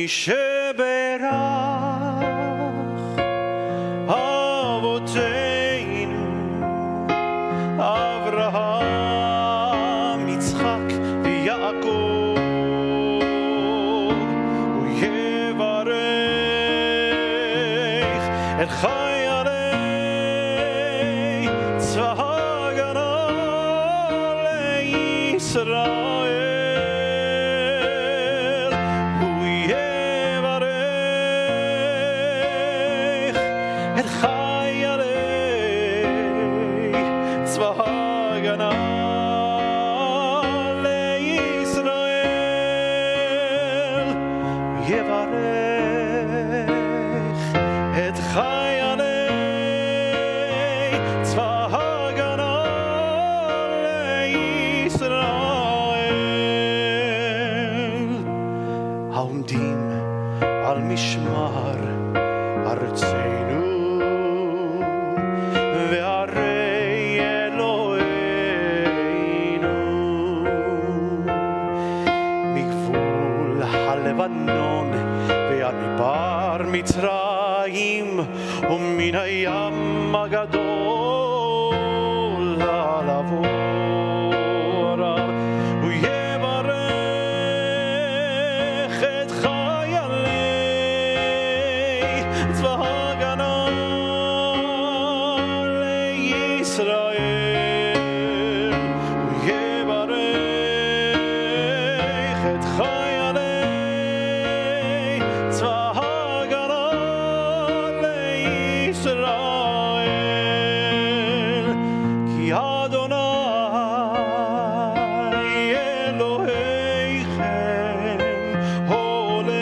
שברך אבותינו אברהם, יצחק ויעקב, הוא יברך את חיילי צבא ההגנה לישראל. משמר ארצנו וערי אלוהינו, מגבול הלבנון ועד מבר מצרים ומן הים הגדול על עבורה, הוא יברך את צבא ההגנה לישראל, הוא יברך את חיילי צבא ההגנה לישראל, כי אדוני אלוהיכם הולך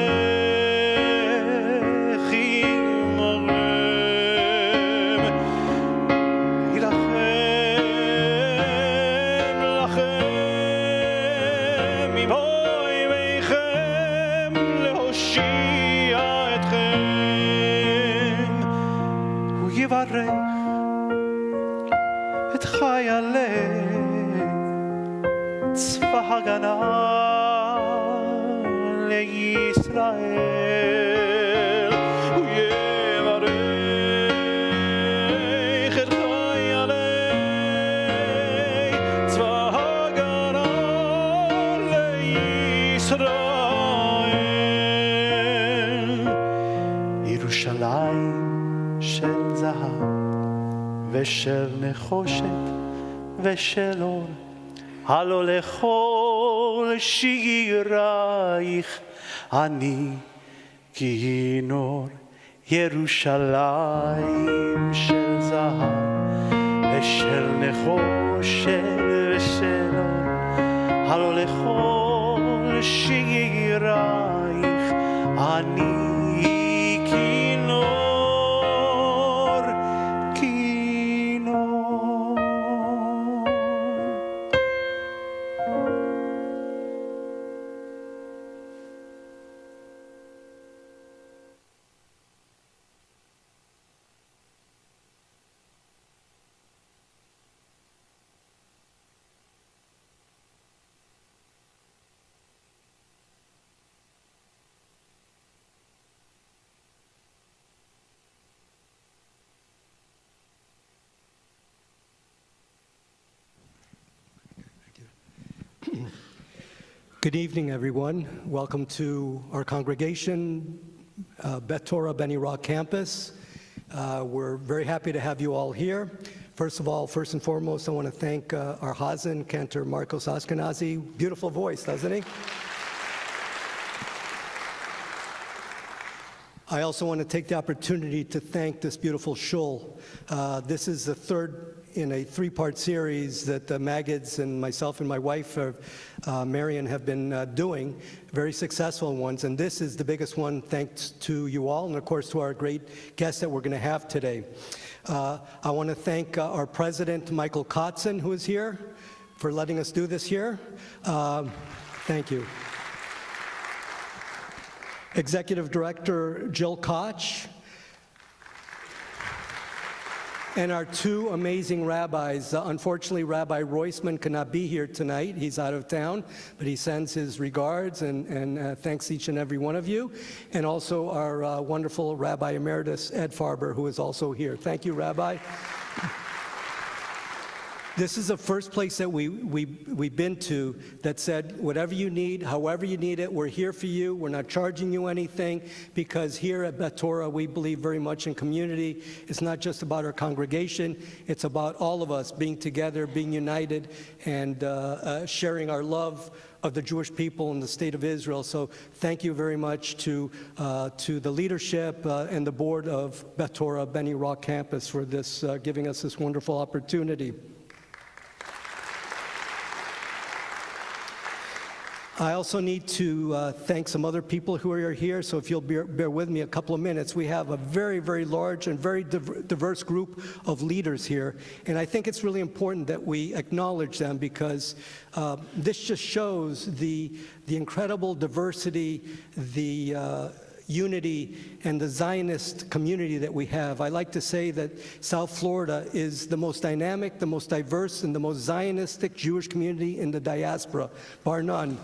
יברך את חיילי צבא הגנה לישראל, הוא יברך את חיילי צבא הגנה לישראל, ירושלים של זהב ושל נחושת ושל אור, הלא לכל שירייך אני כינור. ירושלים של זהב ושל נחושת ושל אור, הלא לכל שירייך אני כינור. Good evening, everyone. Welcome to our congregation, Beth Torah Beni Rock campus. We're very happy to have you all here. First and foremost, I want to thank our Hazen, Cantor Marcos Ashkenazi. Beautiful voice, doesn't he? I also want to take the opportunity to thank this beautiful shul. This is the third in a three-part series that the Maggots and myself and my wife, Marion, have been doing, very successful ones. And this is the biggest one thanks to you all and, of course, to our great guests that we're going to have today. I want to thank our president, Michael Kotzen, who is here, for letting us do this here. Thank you. Executive Director Jill Koch, and our two amazing rabbis. Unfortunately, Rabbi Roisman cannot be here tonight. He's out of town, but he sends his regards and thanks each and every one of you. And also our wonderful Rabbi Emeritus Ed Farber, who is also here. Thank you, Rabbi. This is the first place that we've been to that said, whatever you need, however you need it, we're here for you. We're not charging you anything, because here at Beth Torah, we believe very much in community. It's not just about our congregation. It's about all of us being together, being united, and sharing our love of the Jewish people in the state of Israel. So thank you very much to the leadership and the board of Beth Torah Beni Rock campus for this, giving us this wonderful opportunity. I also need to thank some other people who are here, so if you'll bear with me a couple of minutes. We have a very, very large and very diverse group of leaders here, and I think it's really important that we acknowledge them, because this just shows the incredible diversity, the unity, and the Zionist community that we have. I like to say that South Florida is the most dynamic, the most diverse, and the most Zionistic Jewish community in the diaspora, bar none.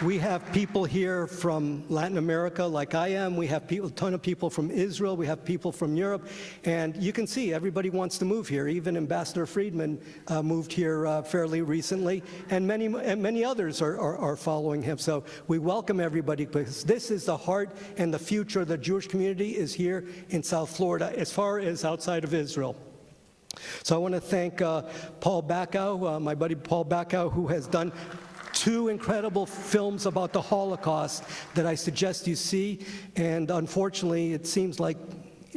We have people here from Latin America, like I am. We have a ton of people from Israel. We have people from Europe. And you can see everybody wants to move here. Even Ambassador Friedman moved here fairly recently. And many others are following him. So we welcome everybody, because this is the heart and the future of the Jewish community is here in South Florida, as far as outside of Israel. So I want to thank Paul Bacow, my buddy Paul Bacow, who has done two incredible films about the Holocaust that I suggest you see. And unfortunately, it seems like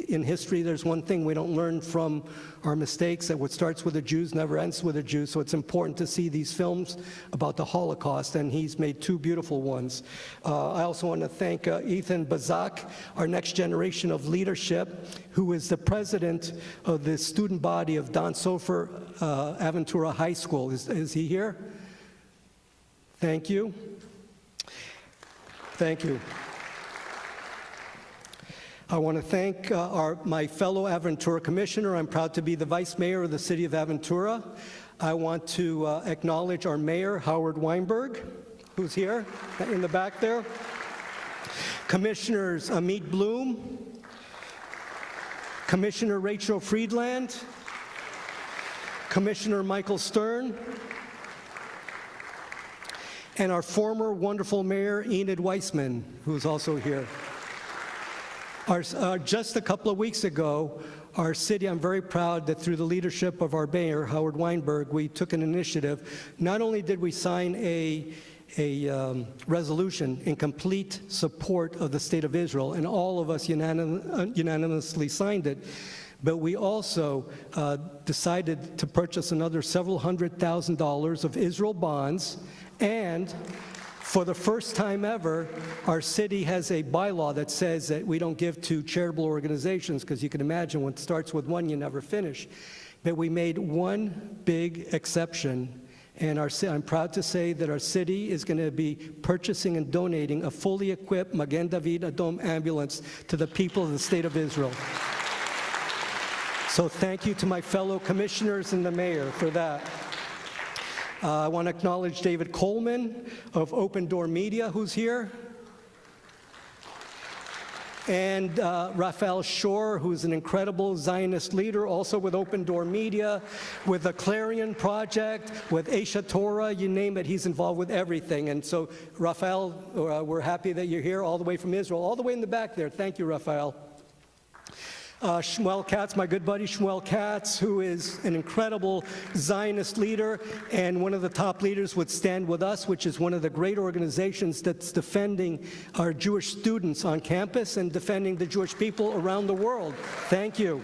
in history, there's one thing we don't learn from our mistakes, that what starts with the Jews never ends with the Jews. So it's important to see these films about the Holocaust, and he's made two beautiful ones. I also want to thank Ethan Bazak, our next generation of leadership, who is the president of the student body of Don Sofer Aventura High School. Is he here? Thank you. Thank you. I want to thank my fellow Aventura commissioner. I'm proud to be the vice mayor of the city of Aventura. I want to acknowledge our mayor, Howard Weinberg, who's here in the back there. Commissioners Amit Bloom, Commissioner Rachel Friedland, Commissioner Michael Stern, and our former wonderful mayor, Enid Weissman, who's also here. Just a couple of weeks ago, our city, I'm very proud that through the leadership of our mayor, Howard Weinberg, we took an initiative. Not only did we sign a resolution in complete support of the state of Israel, and all of us unanimously signed it, but we also decided to purchase another several $100,000 of Israel bonds. And for the first time ever, our city has a bylaw that says that we don't give to charitable organizations, because you can imagine when it starts with one, you never finish. But we made one big exception, and I'm proud to say that our city is going to be purchasing and donating a fully equipped Magen David Adom ambulance to the people of the state of Israel. So thank you to my fellow commissioners and the mayor for that. I want to acknowledge David Coleman of Open Door Media, who's here. and Raphael Shore, who's an incredible Zionist leader, also with Open Door Media, with the Clarion Project, with Aisha Torah, you name it, he's involved with everything. And so, Raphael, we're happy that you're here all the way from Israel, all the way in the back there. Thank you, Raphael. Shmuel Katz, my good buddy Shmuel Katz, who is an incredible Zionist leader and one of the top leaders with Stand With Us, which is one of the great organizations that's defending our Jewish students on campus and defending the Jewish people around the world. Thank you.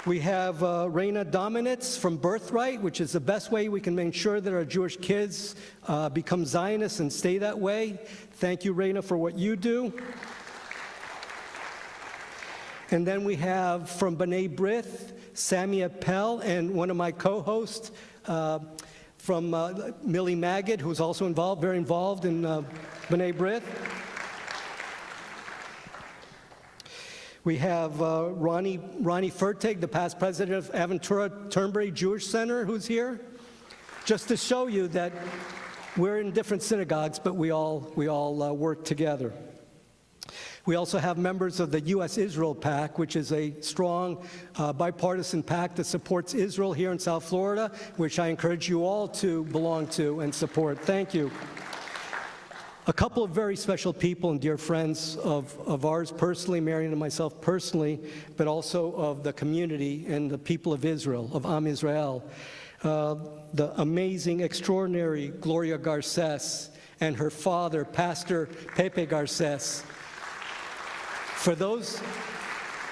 We have Raina Dominitz from Birthright, which is the best way we can make sure that our Jewish kids become Zionists and stay that way. Thank you, Raina, for what you do. And then we have from B'nai B'rith, Sammy Appel, and one of my co-hosts from Millie Magid, who's also very involved in B'nai B'rith. We have Ronnie Fertig, the past president of Aventura Turnberry Jewish Center, who's here. Just to show you that we're in different synagogues, but we all work together. We also have members of the U.S.-Israel PAC, which is a strong bipartisan PAC that supports Israel here in South Florida, which I encourage you all to belong to and support. Thank you. A couple of very special people and dear friends of ours personally, Marion and myself personally, but also of the community and the people of Israel, of Am Israel. The amazing, extraordinary Gloria Garces and her father, Pastor Pepe Garces. For those,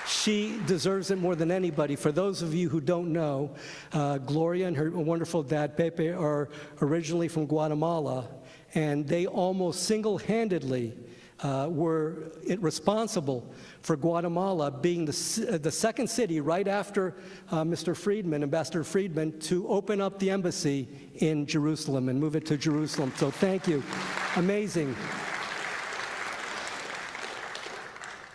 she deserves it more than anybody. For those of you who don't know, Gloria and her wonderful dad, Pepe, are originally from Guatemala, and they almost single-handedly were responsible for Guatemala being the second city right after Mr. Friedman, Ambassador Friedman, to open up the embassy in Jerusalem and move it to Jerusalem. So thank you. Amazing.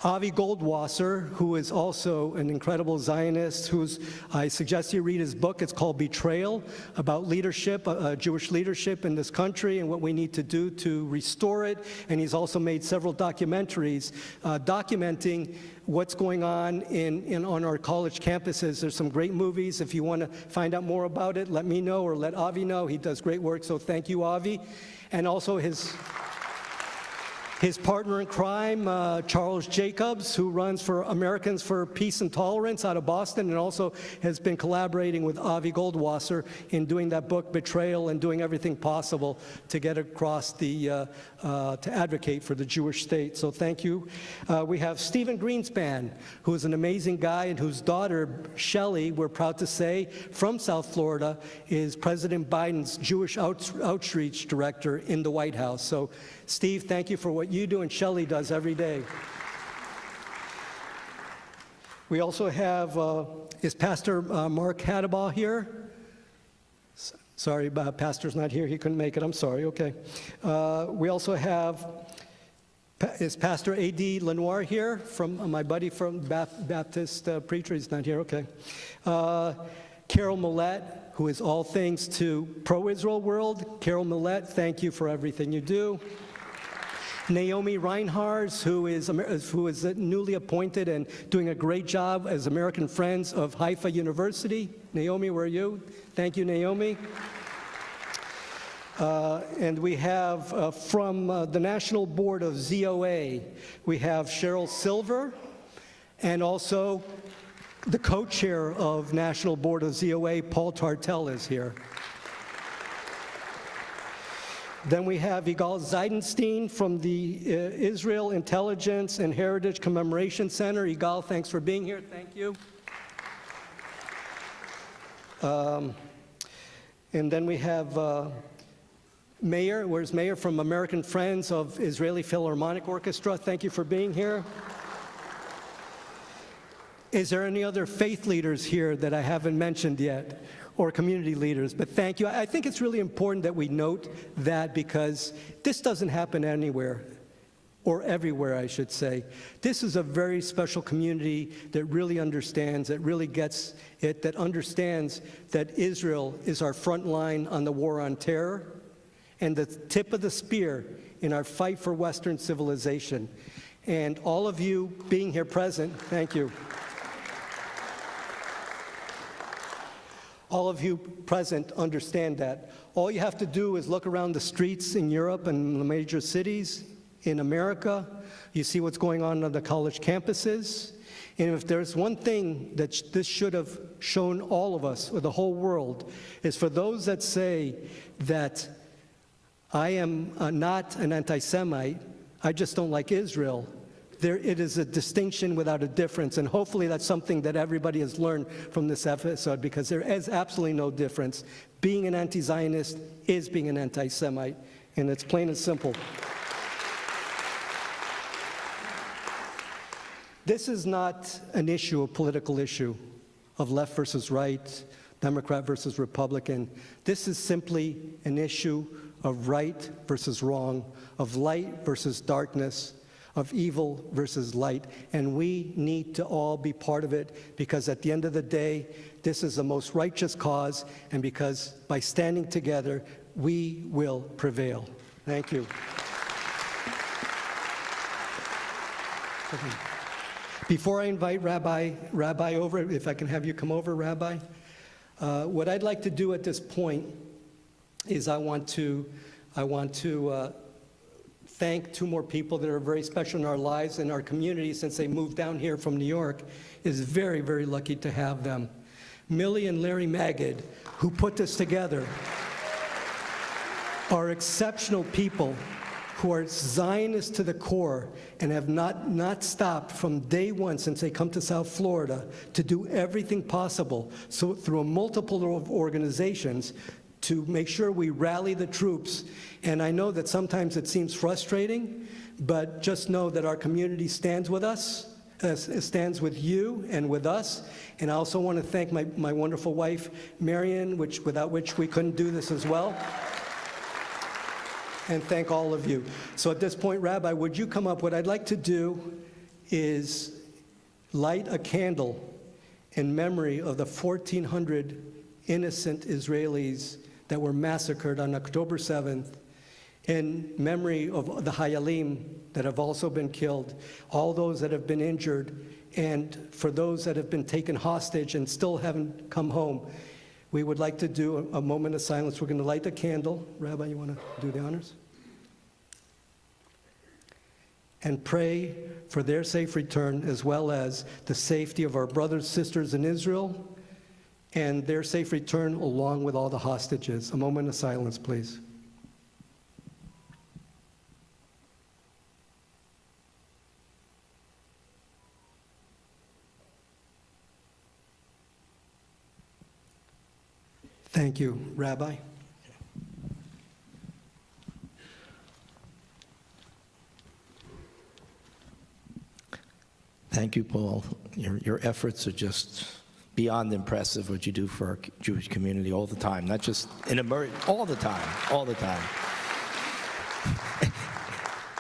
Avi Goldwasser, who is also an incredible Zionist, I suggest you read his book. It's called Betrayal, about leadership, Jewish leadership in this country and what we need to do to restore it. And he's also made several documentaries documenting what's going on on our college campuses. There's some great movies. If you want to find out more about it, let me know or let Avi know. He does great work, so thank you, Avi. And also his partner in crime, Charles Jacobs, who runs for Americans for Peace and Tolerance out of Boston, and also has been collaborating with Avi Goldwasser in doing that book, Betrayal, and doing everything possible to get across to advocate for the Jewish state. So thank you. We have Stephen Greenspan, who is an amazing guy and whose daughter, Shelley, we're proud to say, from South Florida, is President Biden's Jewish Outreach Director in the White House. So Steve, thank you for what you do and Shelley does every day. We also have, is Pastor Mark Hadabaugh here? Sorry, Pastor's not here. He couldn't make it. I'm sorry. Okay. We also have, is Pastor A.D. Lenoir here? From my buddy from Baptist preacher. He's not here. Okay. Carol Millett, who is all things to pro-Israel world. Carol Millett, thank you for everything you do. Naomi Reinhardt, who is newly appointed and doing a great job as American Friends of Haifa University. Naomi, where are you? Thank you, Naomi. And we have from the National Board of ZOA, we have Cheryl Silver, and also the co-chair of National Board of ZOA, Paul Tartell, is here. Then we have Yigal Zeidenstein from the Israel Intelligence and Heritage Commemoration Center. Yigal, thanks for being here. Thank you. And then we have Mayor. Where's Mayor from American Friends of Israeli Philharmonic Orchestra? Thank you for being here. Is there any other faith leaders here that I haven't mentioned yet? Or community leaders, but thank you. I think it's really important that we note that because this doesn't happen anywhere, or everywhere, I should say. This is a very special community that really understands, that really gets it, that understands that Israel is our front line on the war on terror, and the tip of the spear in our fight for Western civilization. And all of you being here present, thank you. All of you present understand that. All you have to do is look around the streets in Europe and the major cities in America. You see what's going on the college campuses. And if there's one thing that this should have shown all of us, or the whole world, is for those that say that I am not an anti-Semite, I just don't like Israel, it is a distinction without a difference, and hopefully that's something that everybody has learned from this episode, because there is absolutely no difference. Being an anti-Zionist is being an anti-Semite, and it's plain and simple. This is not an issue, a political issue, of left versus right, Democrat versus Republican. This is simply an issue of right versus wrong, of light versus darkness, of evil versus light, and we need to all be part of it, because at the end of the day, this is the most righteous cause, and because by standing together, we will prevail. Thank you. Before I invite Rabbi over, if I can have you come over, Rabbi, what I'd like to do at this point is I want to thank two more people that are very special in our lives and our community since they moved down here from New York. Is very, very lucky to have them. Millie and Larry Magid, who put this together, are exceptional people who are Zionists to the core and have not stopped from day one since they come to South Florida to do everything possible, so through a multiple of organizations, to make sure we rally the troops. And I know that sometimes it seems frustrating, but just know that our community stands with us, stands with you and with us. And I also want to thank my wonderful wife, Marion, without which we couldn't do this as well. And thank all of you. So at this point, Rabbi, would you come up? What I'd like to do is light a candle in memory of the 1,400 innocent Israelis that were massacred on October 7th, in memory of the Hayalim that have also been killed, all those that have been injured, and for those that have been taken hostage and still haven't come home. We would like to do a moment of silence. We're going to light a candle. Rabbi, you want to do the honors? And pray for their safe return, as well as the safety of our brothers and sisters in Israel, and their safe return along with all the hostages. A moment of silence, please. Thank you, Rabbi. Thank you, Paul. Your efforts are just beyond impressive, what you do for our Jewish community all the time, not just in all the time, all the time.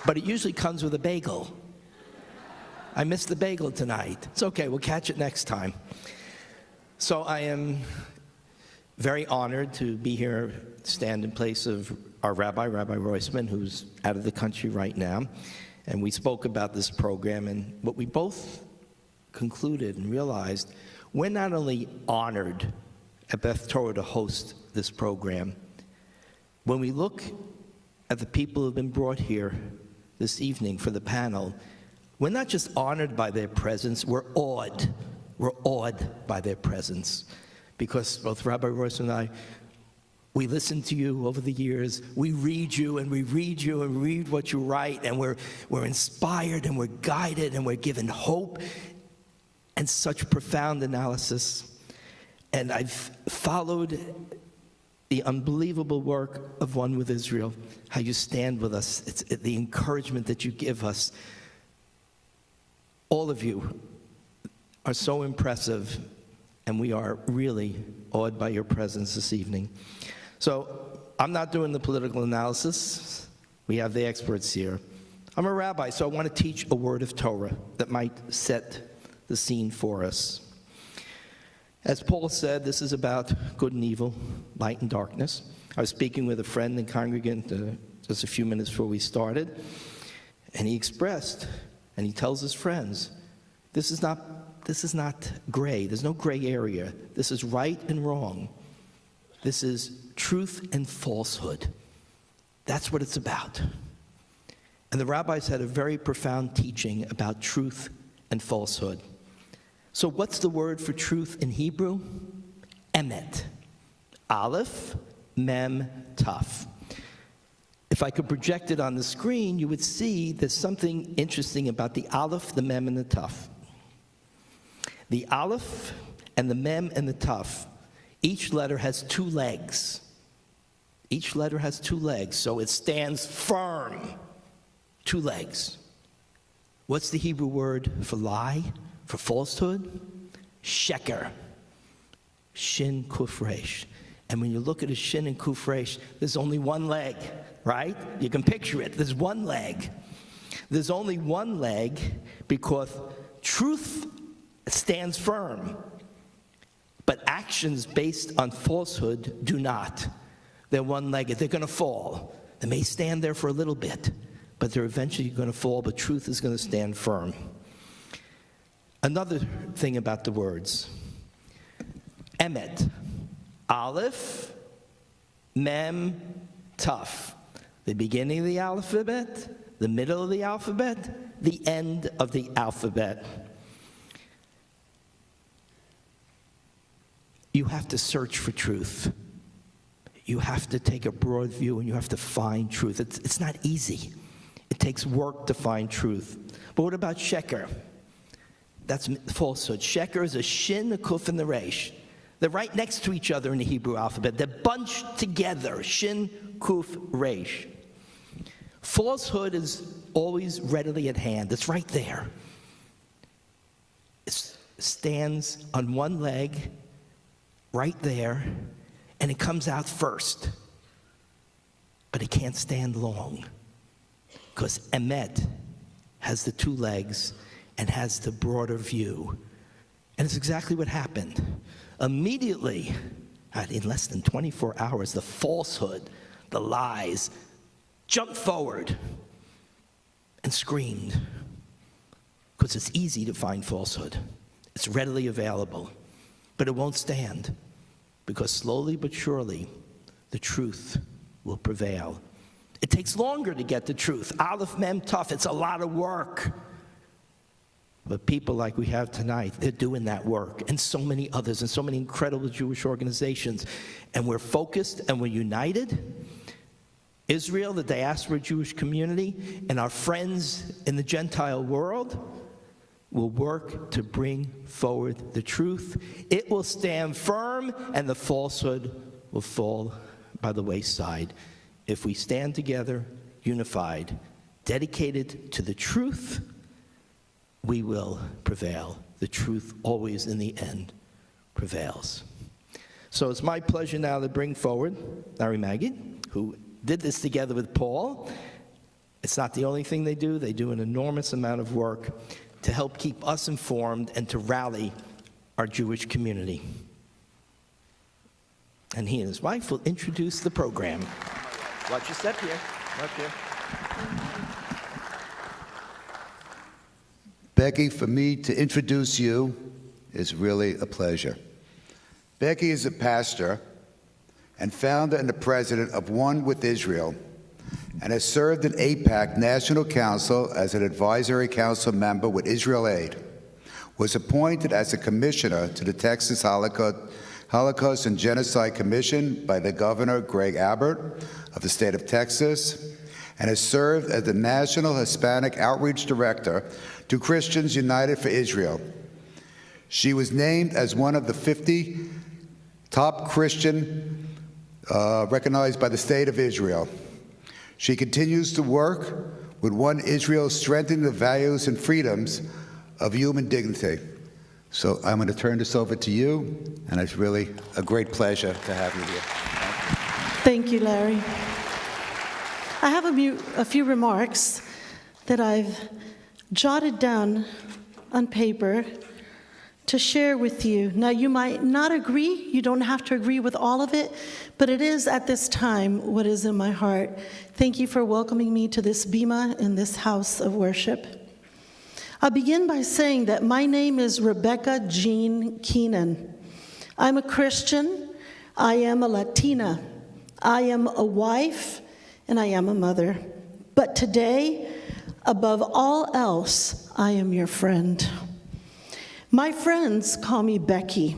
But it usually comes with a bagel. I missed the bagel tonight. It's okay, we'll catch it next time. So I am very honored to be here, stand in place of our Rabbi Roisman, who's out of the country right now. And we spoke about this program, and what we both concluded and realized, we're not only honored at Beth Torah to host this program. When we look at the people who have been brought here this evening for the panel, we're not just honored by their presence, we're awed. We're awed by their presence. Because both Rabbi Royce and I, we listen to you over the years. We read you and we read you and read what you write, and we're inspired and we're guided and we're given hope and such profound analysis. And I've followed the unbelievable work of One with Israel, how you stand with us. It's the encouragement that you give us. All of you are so impressive, and we are really awed by your presence this evening. So I'm not doing the political analysis. We have the experts here. I'm a rabbi, so I want to teach a word of Torah that might set the scene for us. As Paul said, this is about good and evil, light and darkness. I was speaking with a friend and congregant just a few minutes before we started, and he expressed, and he tells his friends, this is not gray. There's no gray area. This is right and wrong. This is truth and falsehood. That's what it's about. And the rabbis had a very profound teaching about truth and falsehood. So what's the word for truth in Hebrew? Emet. Aleph, Mem, Taf. If I could project it on the screen, you would see there's something interesting about the Aleph, the Mem, and the Taf. The Aleph and the Mem and the Taf, each letter has two legs. Each letter has two legs, so it stands firm. Two legs. What's the Hebrew word for lie, for falsehood? Sheker. Shin Kuf Resh. And when you look at a shin and Kuf Resh, there's only one leg, right? You can picture it. There's one leg. There's only one leg because truth stands firm, but actions based on falsehood do not. They're one-legged. They're going to fall. They may stand there for a little bit, but they're eventually going to fall, but truth is going to stand firm. Another thing about the words, Emet, Aleph, Mem, Taf. The beginning of the alphabet, the middle of the alphabet, the end of the alphabet. You have to search for truth. You have to take a broad view and you have to find truth. It's not easy. It takes work to find truth. But what about sheker? That's falsehood. Sheker is a shin, a kuf, and the resh. They're right next to each other in the Hebrew alphabet. They're bunched together, shin, kuf, resh. Falsehood is always readily at hand. It's right there. It stands on one leg, right there, and it comes out first. But it can't stand long because Emet has the two legs and has the broader view. And it's exactly what happened. Immediately, in less than 24 hours, the falsehood, the lies, jumped forward and screamed. Because it's easy to find falsehood. It's readily available. But it won't stand. Because slowly but surely, the truth will prevail. It takes longer to get the truth. Aleph, Mem, Taf, it's a lot of work. But people like we have tonight, they're doing that work, and so many others, and so many incredible Jewish organizations. And we're focused and we're united. Israel, the diaspora Jewish community, and our friends in the Gentile world will work to bring forward the truth. It will stand firm, and the falsehood will fall by the wayside. If we stand together, unified, dedicated to the truth, we will prevail. The truth always in the end prevails. So it's my pleasure now to bring forward Larry Magid, who did this together with Paul. It's not the only thing they do. They do an enormous amount of work to help keep us informed and to rally our Jewish community. And he and his wife will introduce the program. Watch your step here. Up here. Becky, for me to introduce you is really a pleasure. Becky is a pastor and founder and the president of One with Israel, and has served in AIPAC National Council as an advisory council member with Israel Aid, was appointed as a commissioner to the Texas Holocaust and Genocide Commission by the Governor Greg Abbott of the state of Texas, and has served as the National Hispanic Outreach Director to Christians United for Israel. She was named as one of the 50 top Christian recognized by the state of Israel. She continues to work with One Israel, strengthening the values and freedoms of human dignity. So I'm going to turn this over to you, and it's really a great pleasure to have you here. Thank you, Larry. I have a few remarks that I've jotted down on paper to share with you. Now, you might not agree. You don't have to agree with all of it, but it is at this time what is in my heart. Thank you for welcoming me to this bima in this house of worship. I'll begin by saying that my name is Rebecca Jean Keenan. I'm a Christian. I am a Latina. I am a wife, and I am a mother. But today, above all else, I am your friend. My friends call me Becky.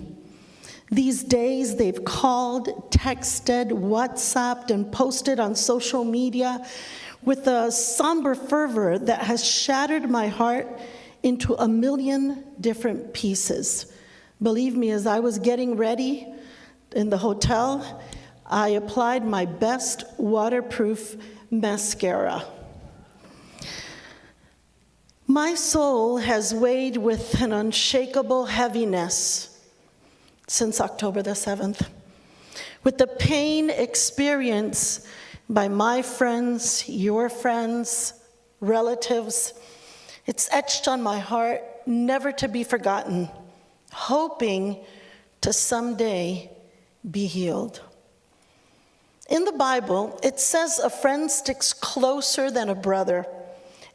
These days, they've called, texted, WhatsApped, and posted on social media with a somber fervor that has shattered my heart into a million different pieces. Believe me, as I was getting ready in the hotel, I applied my best waterproof mascara. My soul has weighed with an unshakable heaviness since October the 7th. With the pain experienced by my friends, your friends, relatives, it's etched on my heart, never to be forgotten, hoping to someday be healed. In the Bible, it says a friend sticks closer than a brother.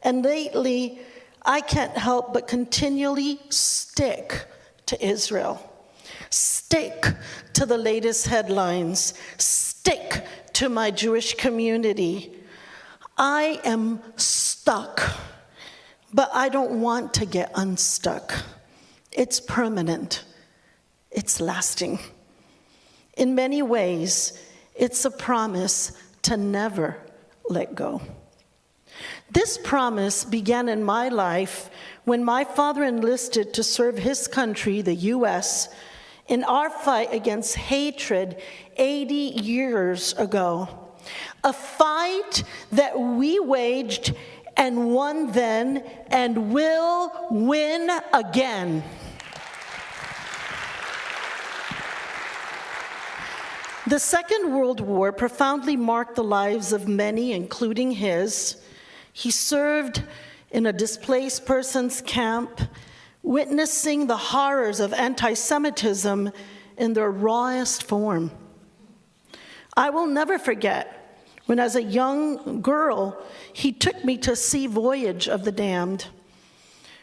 And lately, I can't help but continually stick to Israel. Stick to the latest headlines. Stick to my Jewish community. I am stuck, but I don't want to get unstuck. It's permanent. It's lasting. In many ways, it's a promise to never let go. This promise began in my life when my father enlisted to serve his country, the U.S., in our fight against hatred 80 years ago. A fight that we waged and won then and will win again. The Second World War profoundly marked the lives of many, including his. He served in a displaced persons camp, witnessing the horrors of anti-Semitism in their rawest form. I will never forget when, as a young girl, he took me to see Voyage of the Damned.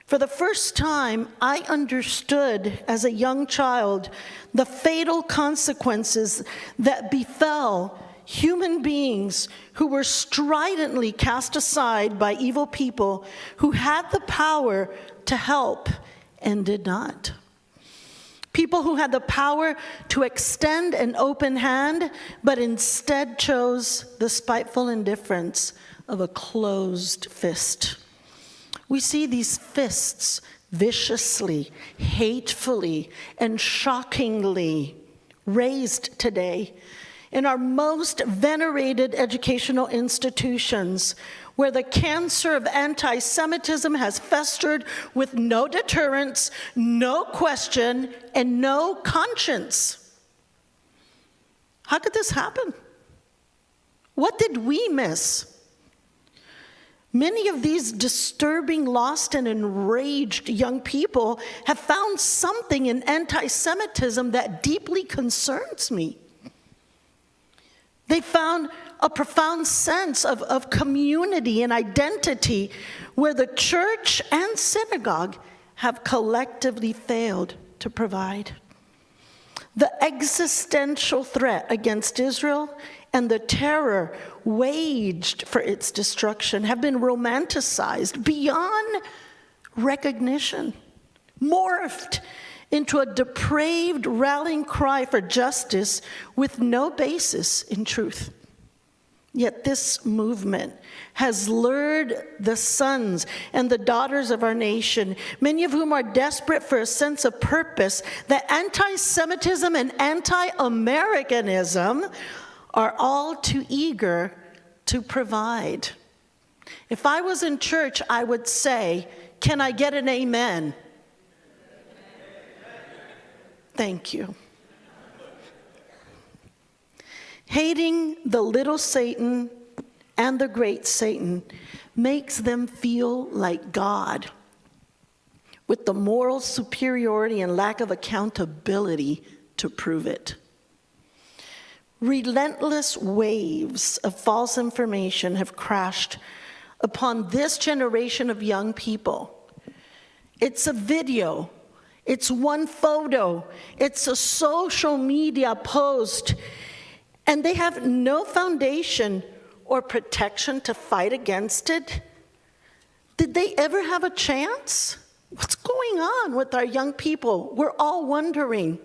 For the first time, I understood as a young child the fatal consequences that befell human beings who were stridently cast aside by evil people who had the power to help and did not. People who had the power to extend an open hand, but instead chose the spiteful indifference of a closed fist. We see these fists viciously, hatefully, and shockingly raised today in our most venerated educational institutions, where the cancer of anti-Semitism has festered with no deterrence, no question, and no conscience. How could this happen? What did we miss? Many of these disturbing, lost, and enraged young people have found something in anti-Semitism that deeply concerns me. They found a profound sense of community and identity where the church and synagogue have collectively failed to provide. The existential threat against Israel and the terror waged for its destruction have been romanticized beyond recognition, morphed into a depraved rallying cry for justice with no basis in truth. Yet this movement has lured the sons and the daughters of our nation, many of whom are desperate for a sense of purpose, that anti-Semitism and anti-Americanism are all too eager to provide. If I was in church, I would say, "Can I get an amen?" Thank you. Hating the little Satan and the great Satan makes them feel like God. with the moral superiority and lack of accountability to prove it. Relentless waves of false information have crashed upon this generation of young people. It's a video, it's one photo, it's a social media post, and they have no foundation or protection to fight against it. Did they ever have a chance? What's going on with our young people? We're all wondering.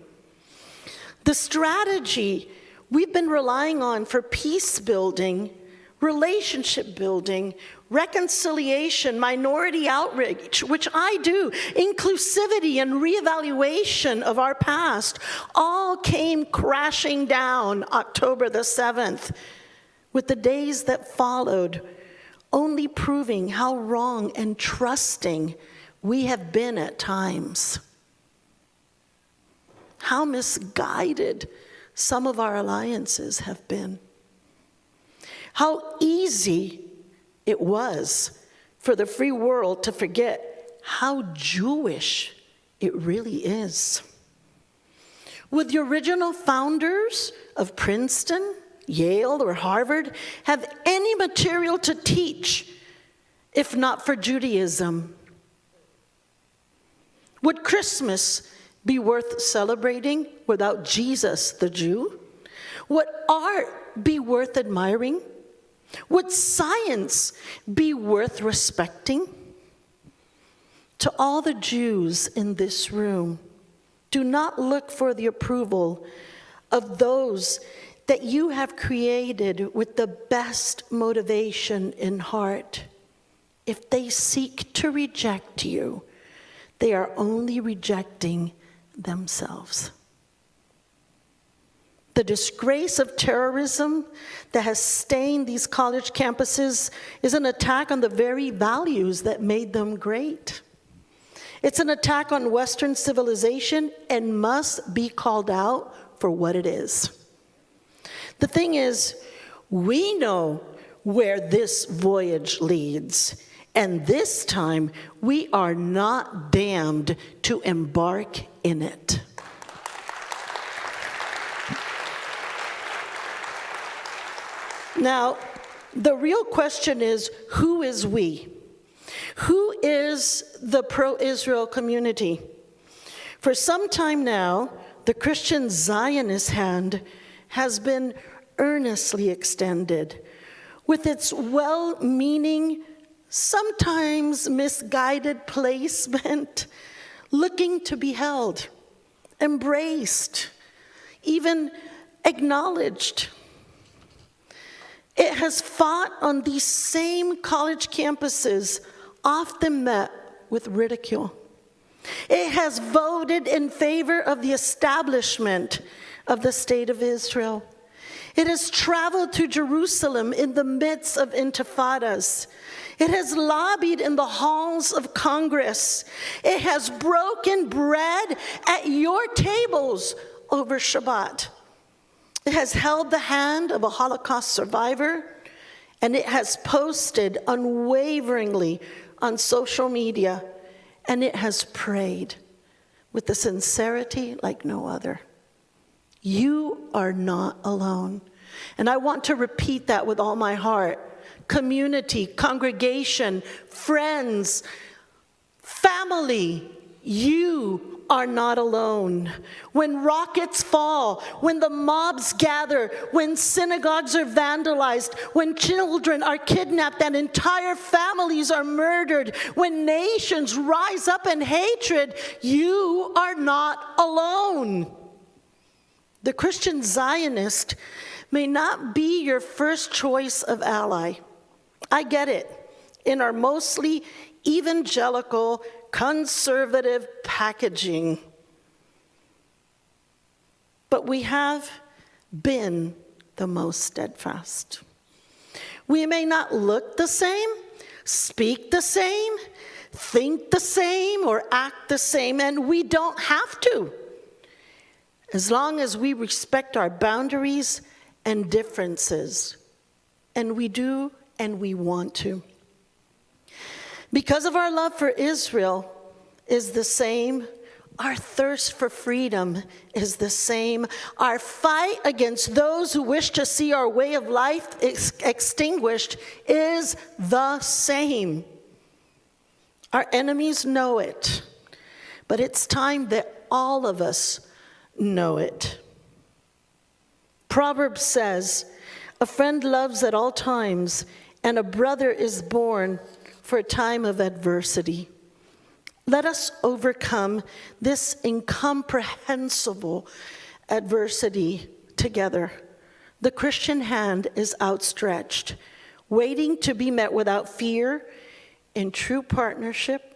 The strategy we've been relying on for peace building, relationship building, reconciliation, minority outreach, which I do, inclusivity and reevaluation of our past, all came crashing down October the 7th, with the days that followed only proving how wrong and trusting we have been at times. How misguided some of our alliances have been. How easy it was for the free world to forget how Jewish it really is. Would the original founders of Princeton, Yale, or Harvard have any material to teach if not for Judaism? Would Christmas be worth celebrating without Jesus the Jew? Would art be worth admiring? Would science be worth respecting? To all the Jews in this room, do not look for the approval of those that you have created with the best motivation in heart. If they seek to reject you, they are only rejecting themselves. The disgrace of terrorism that has stained these college campuses is an attack on the very values that made them great. It's an attack on Western civilization and must be called out for what it is. The thing is, we know where this voyage leads, and this time we are not damned to embark in it. Now, the real question is, who is we? Who is the pro-Israel community? For some time now, the Christian Zionist hand has been earnestly extended with its well-meaning, sometimes misguided placement, looking to be held, embraced, even acknowledged. It has fought on these same college campuses, often met with ridicule. It has voted in favor of the establishment of the State of Israel. It has traveled to Jerusalem in the midst of intifadas. It has lobbied in the halls of Congress. It has broken bread at your tables over Shabbat. It has held the hand of a Holocaust survivor, and it has posted unwaveringly on social media, and it has prayed with a sincerity like no other. You are not alone. And I want to repeat that with all my heart. Community, congregation, friends, family, you are not alone. When rockets fall, when the mobs gather, when synagogues are vandalized, when children are kidnapped and entire families are murdered, when nations rise up in hatred, you are not alone. The Christian Zionist may not be your first choice of ally. I get it. In our mostly evangelical, conservative packaging. But we have been the most steadfast. We may not look the same, speak the same, think the same, or act the same, and we don't have to, as long as we respect our boundaries and differences. And we do, and we want to. Because of our love for Israel is the same. Our thirst for freedom is the same. Our fight against those who wish to see our way of life extinguished is the same. Our enemies know it, but it's time that all of us know it. Proverbs says, "A friend loves at all times, and a brother is born for a time of adversity." Let us overcome this incomprehensible adversity together. The Christian hand is outstretched, waiting to be met without fear, in true partnership,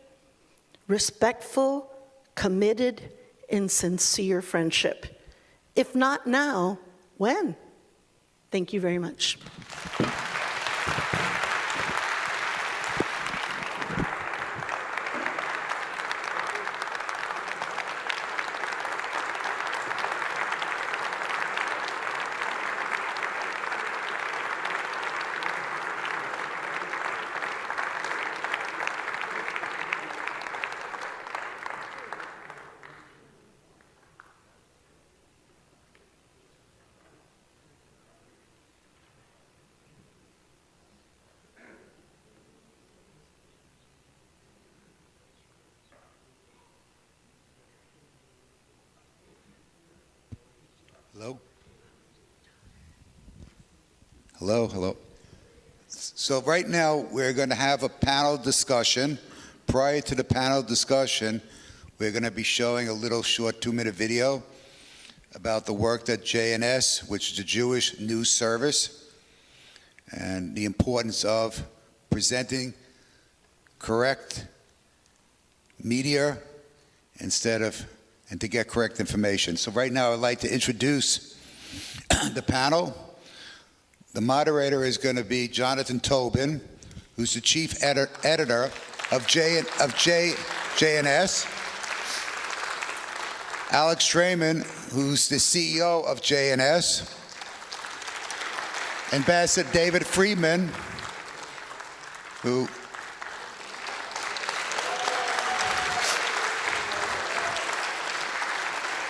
respectful, committed, and sincere friendship. If not now, when? Thank you very much. Hello? Hello, hello. So right now, we're going to have a panel discussion. Prior to the panel discussion, we're going to be showing a little short 2-minute video about the work that JNS, which is the Jewish News Service, and the importance of presenting correct media and to get correct information. So right now, I'd like to introduce the panel. The moderator is going to be Jonathan Tobin, who's the chief editor of JNS. Alex Traiman, who's the CEO of JNS. Ambassador David Friedman, who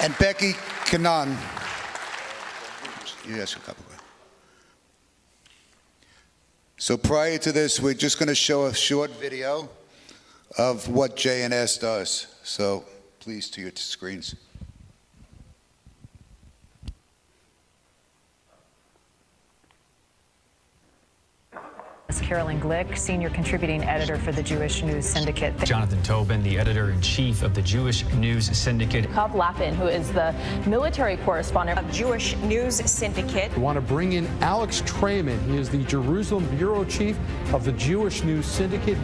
and Becky Keenan. You ask a couple. So prior to this, we're just going to show a short video of what JNS does. So please, to your screens. Carolyn Glick, senior contributing editor for the Jewish News Syndicate. Jonathan Tobin, the editor-in-chief of the Jewish News Syndicate. Cobb Lappin, who is the military correspondent of Jewish News Syndicate. I want to bring in Alex Traiman. He is the Jerusalem bureau chief of the Jewish News Syndicate.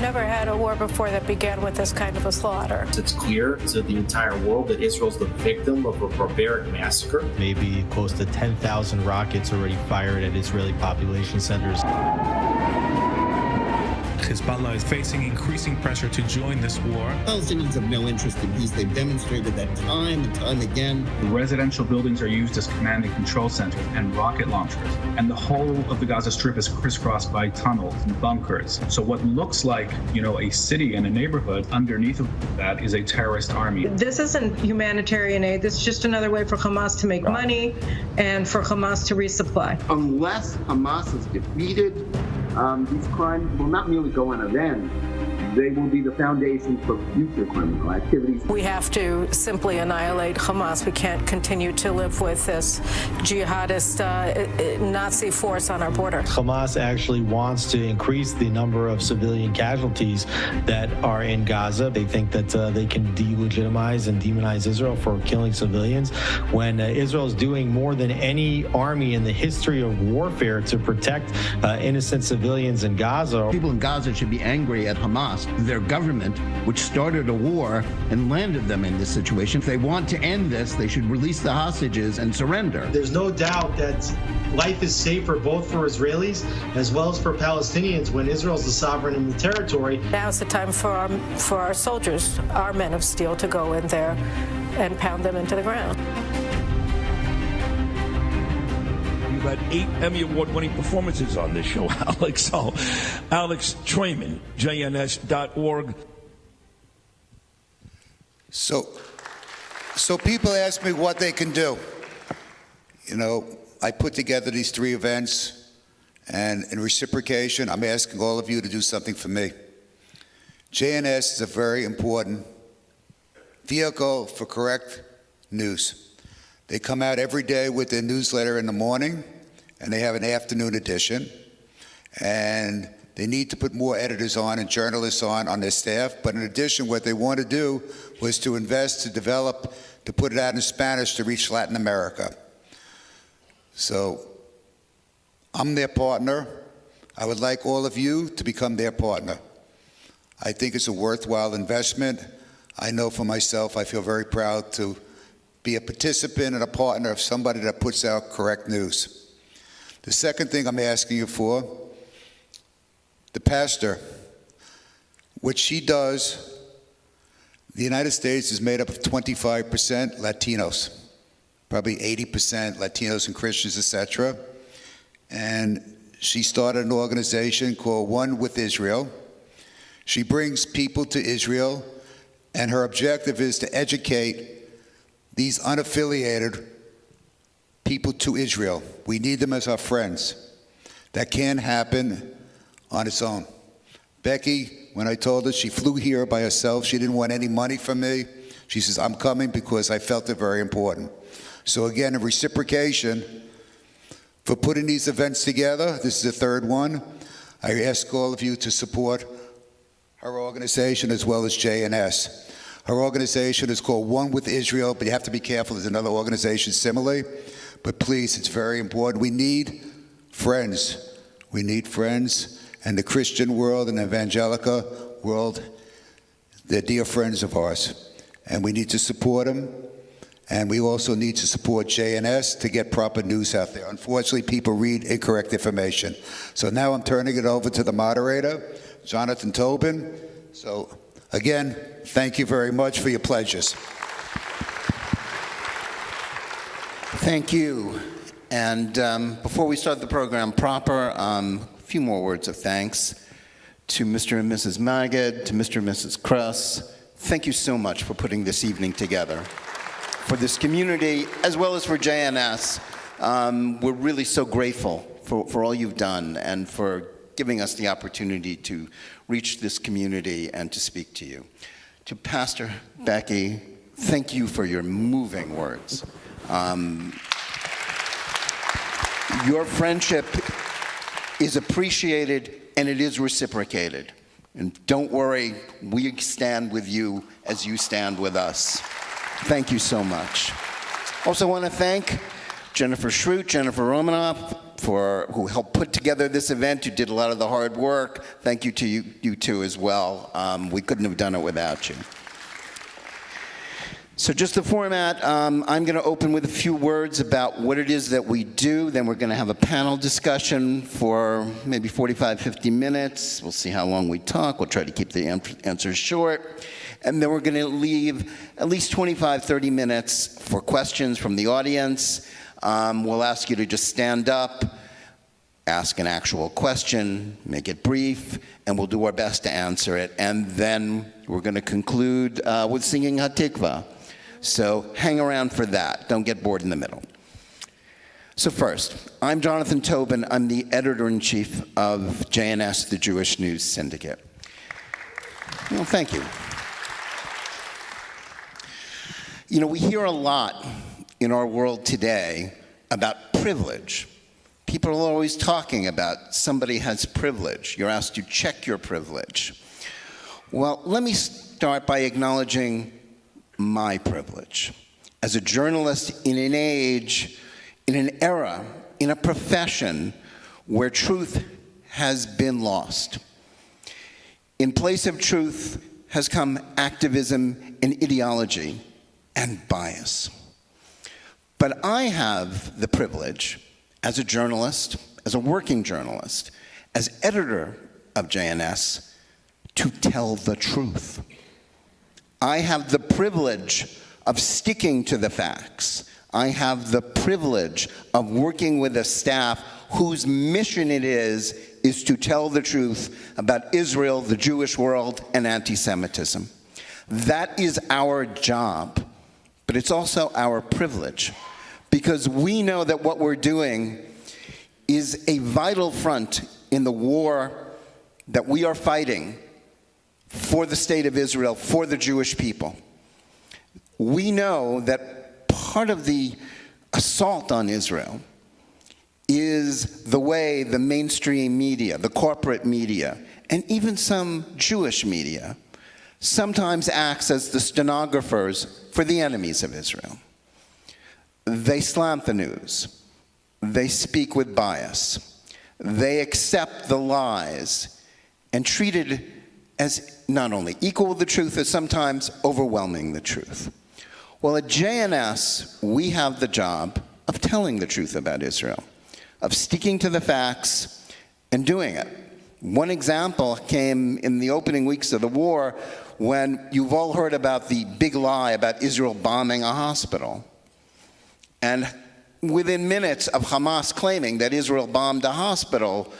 Never had a war before that began with this kind of a slaughter. It's clear to the entire world that Israel's the victim of a barbaric massacre. Maybe close to 10,000 rockets already fired at Israeli population centers. Hezbollah is facing increasing pressure to join this war. Palestinians have no interest in peace. They've demonstrated that time and time again. The residential buildings are used as command and control centers and rocket launchers. And the whole of the Gaza Strip is crisscrossed by tunnels and bunkers. So what looks like, a city and a neighborhood, underneath of that is a terrorist army. This isn't humanitarian aid. This is just another way for Hamas to make money and for Hamas to resupply. Unless Hamas is defeated, these crimes will not merely go unavenged, they will be the foundation for future criminal activities. We have to simply annihilate Hamas. We can't continue to live with this jihadist Nazi force on our border. Hamas actually wants to increase the number of civilian casualties that are in Gaza. They think that they can delegitimize and demonize Israel for killing civilians, when Israel is doing more than any army in the history of warfare to protect innocent civilians in Gaza. People in Gaza should be angry at Hamas their government, which started a war and landed them in this situation. If they want to end this, they should release the hostages and surrender. There's no doubt that life is safer both for Israelis as well as for Palestinians when Israel's the sovereign in the territory. Now's the time for our soldiers, our men of steel, to go in there and pound them into the ground. You've had 8 Emmy Award-winning performances on this show, Alex. So, Alex Traiman, jns.org. So people ask me what they can do. You know, I put together these 3 events, and in reciprocation, I'm asking all of you to do something for me. JNS is a very important vehicle for correct news. They come out every day with their newsletter in the morning, and they have an afternoon edition. And they need to put more editors on and journalists on their staff. But in addition, what they want to do was to invest, to develop, to put it out in Spanish to reach Latin America. So I'm their partner. I would like all of you to become their partner. I think it's a worthwhile investment. I know for myself, I feel very proud to be a participant and a partner of somebody that puts out correct news. The second thing I'm asking you for, the pastor, what she does, the United States is made up of 25% Latinos, probably 80% Latinos and Christians, etc. And she started an organization called One with Israel. She brings people to Israel, and her objective is to educate these unaffiliated people to Israel. We need them as our friends. That can't happen on its own. Becky, when I told her, she flew here by herself. She didn't want any money from me. She says, I'm coming because I felt it very important. So again, in reciprocation for putting these events together, this is the 3rd one, I ask all of you to support her organization as well as JNS. Her organization is called One with Israel, but you have to be careful. There's another organization similarly. But please, it's very important. We need friends. We need friends. And the Christian world and the evangelical world, they're dear friends of ours. And we need to support them. And we also need to support JNS to get proper news out there. Unfortunately, people read incorrect information. So now I'm turning it over to the moderator, Jonathan Tobin. So again, thank you very much for your pledges. Thank you. And before we start the program proper, a few more words of thanks to Mr. and Mrs. Magid, to Mr. and Mrs. Kress. Thank you so much for putting this evening together. For this community, as well as for JNS, we're really so grateful for all you've done and for giving us the opportunity to reach this community and to speak to you. To Pastor Becky, thank you for your moving words. Your friendship is appreciated and it is reciprocated. And don't worry, we stand with you as you stand with us. Thank you so much. Also want to thank Jennifer Schrute, Jennifer Romanoff, who helped put together this event, who did a lot of the hard work. Thank you to you two as well. We couldn't have done it without you. So just the format, I'm going to open with a few words about what it is that we do. Then we're going to have a panel discussion for maybe 45, 50 minutes. We'll see how long we talk. We'll try to keep the answers short. And then we're going to leave at least 25, 30 minutes for questions from the audience. We'll ask you to just stand up, ask an actual question, make it brief, and we'll do our best to answer it. And then we're going to conclude with singing Hatikvah. So hang around for that. Don't get bored in the middle. So first, I'm Jonathan Tobin. I'm the editor-in-chief of JNS, the Jewish News Syndicate. Well, thank you. You know, we hear a lot in our world today about privilege. People are always talking about somebody has privilege. You're asked to check your privilege. Well, let me start by acknowledging my privilege. As a journalist in an age, in an era, in a profession where truth has been lost. In place of truth has come activism and ideology and bias. But I have the privilege, as a journalist, as a working journalist, as editor of JNS, to tell the truth. I have the privilege of sticking to the facts. I have the privilege of working with a staff whose mission it is to tell the truth about Israel, the Jewish world, and anti-Semitism. That is our job, but it's also our privilege, because we know that what we're doing is a vital front in the war that we are fighting for the state of Israel, for the Jewish people. We know that part of the assault on Israel is the way the mainstream media, the corporate media, and even some Jewish media sometimes acts as the stenographers for the enemies of Israel. They slant the news. They speak with bias. They accept the lies and treat it as not only equal with the truth, as sometimes overwhelming the truth. Well, at JNS, we have the job of telling the truth about Israel, of sticking to the facts and doing it. One example came in the opening weeks of the war, when you've all heard about the big lie about Israel bombing a hospital. And within minutes of Hamas claiming that Israel bombed a hospital,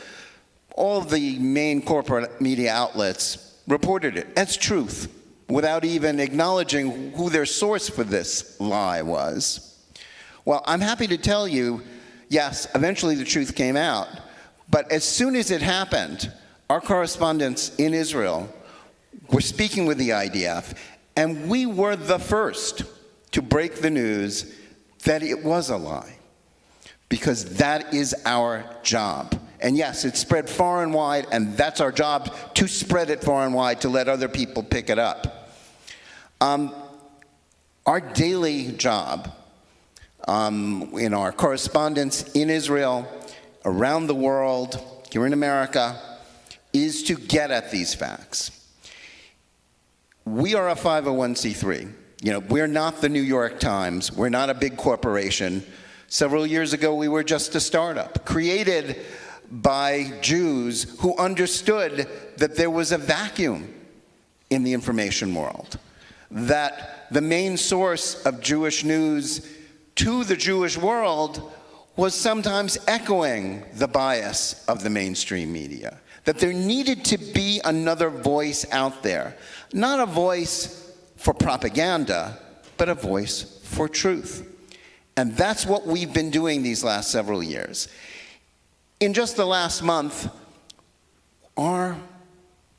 all of the main corporate media outlets reported it as truth, without even acknowledging who their source for this lie was. Well, I'm happy to tell you, yes, eventually the truth came out, but as soon as it happened, our correspondents in Israel were speaking with the IDF, and we were the first to break the news that it was a lie, because that is our job. And yes, it's spread far and wide, and that's our job, to spread it far and wide, to let other people pick it up. Our daily job in our correspondence in Israel, around the world, here in America, is to get at these facts. We are a 501c3. We're not the New York Times. We're not a big corporation. Several years ago, we were just a startup created by Jews who understood that there was a vacuum in the information world, that the main source of Jewish news to the Jewish world was sometimes echoing the bias of the mainstream media, that there needed to be another voice out there, not a voice for propaganda, but a voice for truth. And that's what we've been doing these last several years. In just the last month, our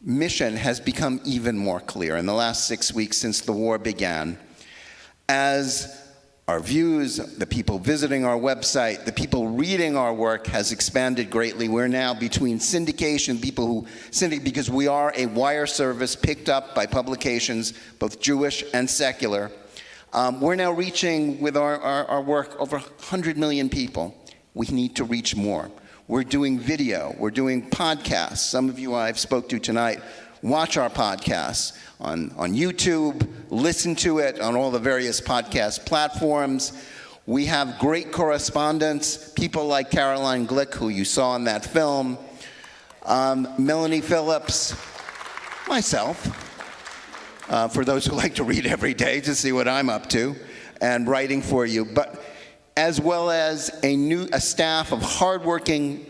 mission has become even more clear in the last 6 weeks since the war began. As our views, the people visiting our website, the people reading our work has expanded greatly. We're now between syndication, because we are a wire service picked up by publications, both Jewish and secular. We're now reaching, with our work, over 100 million people. We need to reach more. We're doing video, we're doing podcasts. Some of you I've spoke to tonight watch our podcasts on YouTube, listen to it on all the various podcast platforms. We have great correspondents, people like Caroline Glick, who you saw in that film, Melanie Phillips, myself, for those who like to read every day to see what I'm up to, and writing for you, but as well as a staff of hardworking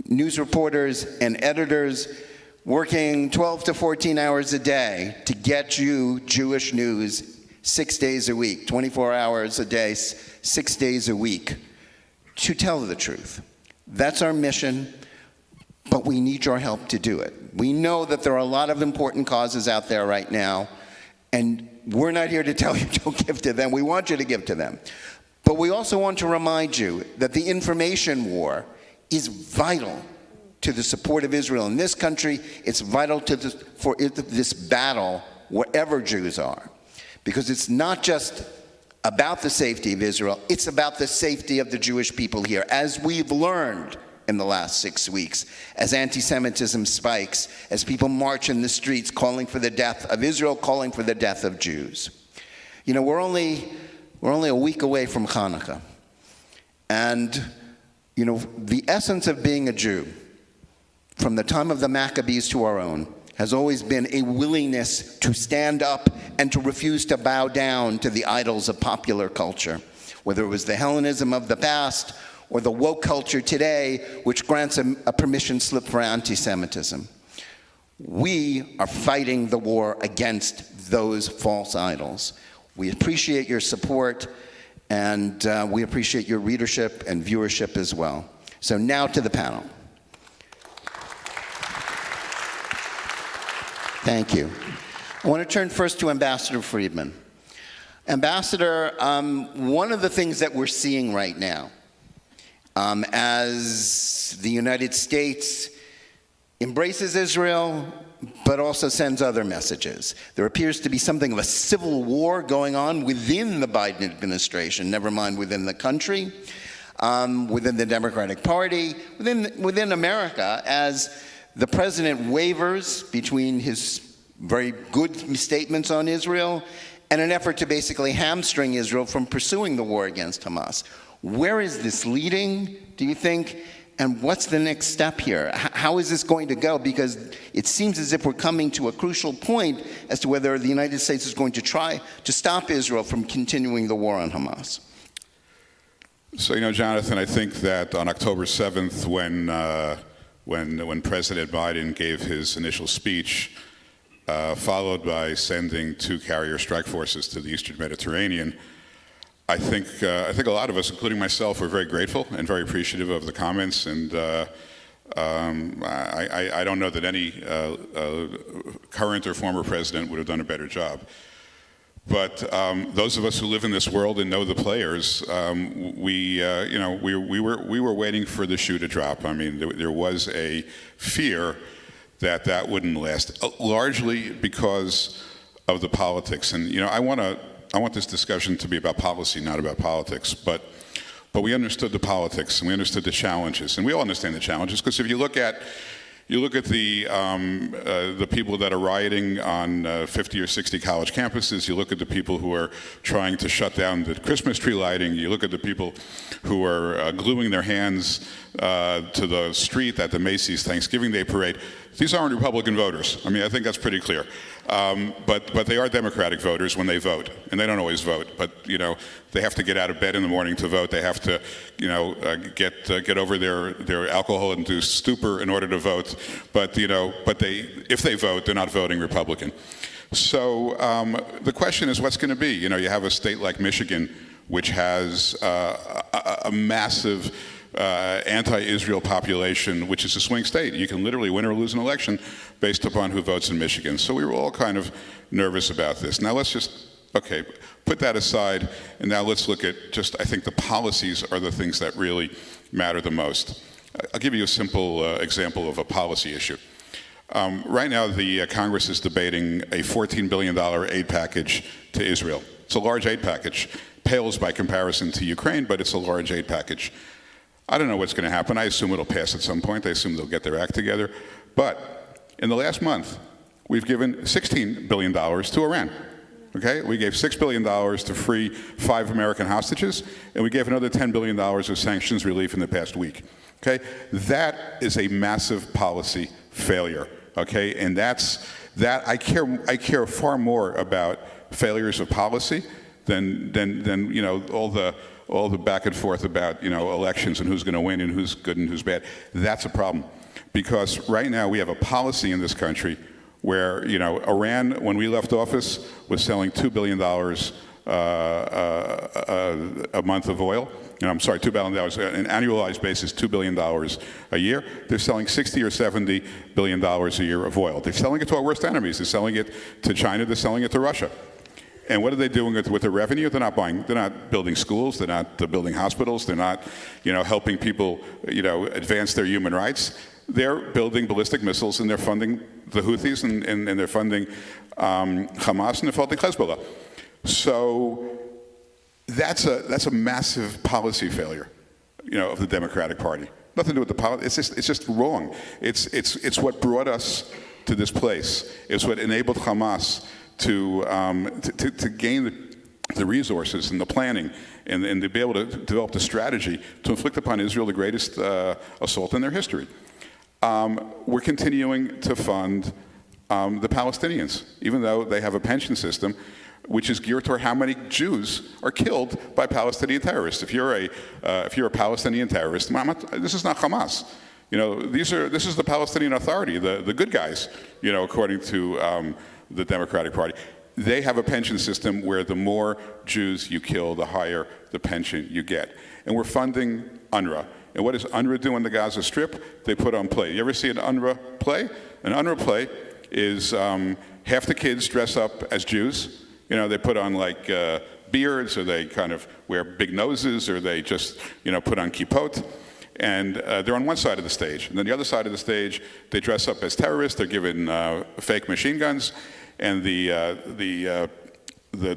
news reporters and editors working 12 to 14 hours a day to get you Jewish news 6 days a week, 24 hours a day, 6 days a week, to tell the truth. That's our mission, but we need your help to do it. We know that there are a lot of important causes out there right now, and we're not here to tell you don't give to them. We want you to give to them. But we also want to remind you that the information war is vital to the support of Israel in this country. It's vital for this battle wherever Jews are. Because it's not just about the safety of Israel, it's about the safety of the Jewish people here. As we've learned in the last 6 weeks as anti-Semitism spikes, as people march in the streets calling for the death of Israel, calling for the death of Jews. You know, we're only a week away from Hanukkah. And, you know, the essence of being a Jew, from the time of the Maccabees to our own, has always been a willingness to stand up and to refuse to bow down to the idols of popular culture, whether it was the Hellenism of the past or the woke culture today, which grants a permission slip for anti-Semitism. We are fighting the war against those false idols. We appreciate your support, and we appreciate your readership and viewership as well. So now to the panel. Thank you. I want to turn first to Ambassador Friedman. Ambassador, one of the things that we're seeing right now, as the United States embraces Israel, but also sends other messages. There appears to be something of a civil war going on within the Biden administration, never mind within the country, within the Democratic Party, within America, as the president wavers between his very good statements on Israel and an effort to basically hamstring Israel from pursuing the war against Hamas. Where is this leading, do you think? And what's the next step here? How is this going to go? Because it seems as if we're coming to a crucial point as to whether the United States is going to try to stop Israel from continuing the war on Hamas. So, you know, Jonathan, I think that on October 7th, when President Biden gave his initial speech, followed by sending 2 carrier strike forces to the Eastern Mediterranean, I think a lot of us, including myself, were very grateful and very appreciative of the comments, and I don't know that any current or former president would have done a better job. But those of us who live in this world and know the players, we were waiting for the shoe to drop. I mean, there was a fear that wouldn't last, largely because of the politics. And you know, I want this discussion to be about policy, not about politics. But we understood the politics and we understood the challenges, and we all understand the challenges, because if you look at the people that are rioting on 50 or 60 college campuses, you look at the people who are trying to shut down the Christmas tree lighting, you look at the people who are gluing their hands to the street at the Macy's Thanksgiving Day parade. These aren't Republican voters. I mean, I think that's pretty clear. But they are Democratic voters when they vote, and they don't always vote. But you know, they have to get out of bed in the morning to vote. They have to, you know, get over their alcohol-induced stupor in order to vote. But you know, if they vote, they're not voting Republican. So the question is, what's going to be? You know, you have a state like Michigan, which has a massive anti-Israel population, which is a swing state. You can literally win or lose an election based upon who votes in Michigan. So we were all kind of nervous about this. Now let's just, okay, put that aside, and now let's look at just, I think the policies are the things that really matter the most. I'll give you a simple example of a policy issue. Right now, the Congress is debating a $14 billion aid package to Israel. It's a large aid package. Pales by comparison to Ukraine, but it's a large aid package. I don't know what's going to happen. I assume it'll pass at some point. I assume they'll get their act together. But in the last month, we've given $16 billion to Iran. Okay? We gave $6 billion to free 5 American hostages, and we gave another $10 billion of sanctions relief in the past week. Okay? That is a massive policy failure. Okay? And that I care far more about failures of policy than you know, all the back and forth about, you know, elections and who's going to win and who's good and who's bad. That's a problem, because right now we have a policy in this country where, you know, Iran, when we left office, was selling $2 billion a month of oil. You know, I'm sorry, $2 billion, an annualized basis, $2 billion a year. They're selling $60 or $70 billion a year of oil. They're selling it to our worst enemies. They're selling it to China. They're selling it to Russia. And what are they doing with the revenue? They're not building schools. They're not building hospitals. They're not, you know, helping people, you know, advance their human rights. They're building ballistic missiles, and they're funding the Houthis, and they're funding Hamas, and they're funding Hezbollah. So that's a massive policy failure, you know, of the Democratic Party. Nothing to do with the politics. It's just wrong. It's what brought us to this place. It's what enabled Hamas to gain the resources and the planning and to be able to develop the strategy to inflict upon Israel the greatest assault in their history. We're continuing to fund the Palestinians, even though they have a pension system which is geared toward how many Jews are killed by Palestinian terrorists. If you're a Palestinian terrorist, this is not Hamas. This is the Palestinian Authority, the good guys. According to the Democratic Party, they have a pension system where the more Jews you kill, the higher the pension you get. And we're funding UNRWA. And what does UNRWA do on the Gaza Strip? They put on play. You ever see an UNRWA play? An UNRWA play is half the kids dress up as Jews. They put on like beards, or they kind of wear big noses, or they just put on kippot. And they're on one side of the stage. And then the other side of the stage, they dress up as terrorists. They're given fake machine guns. And the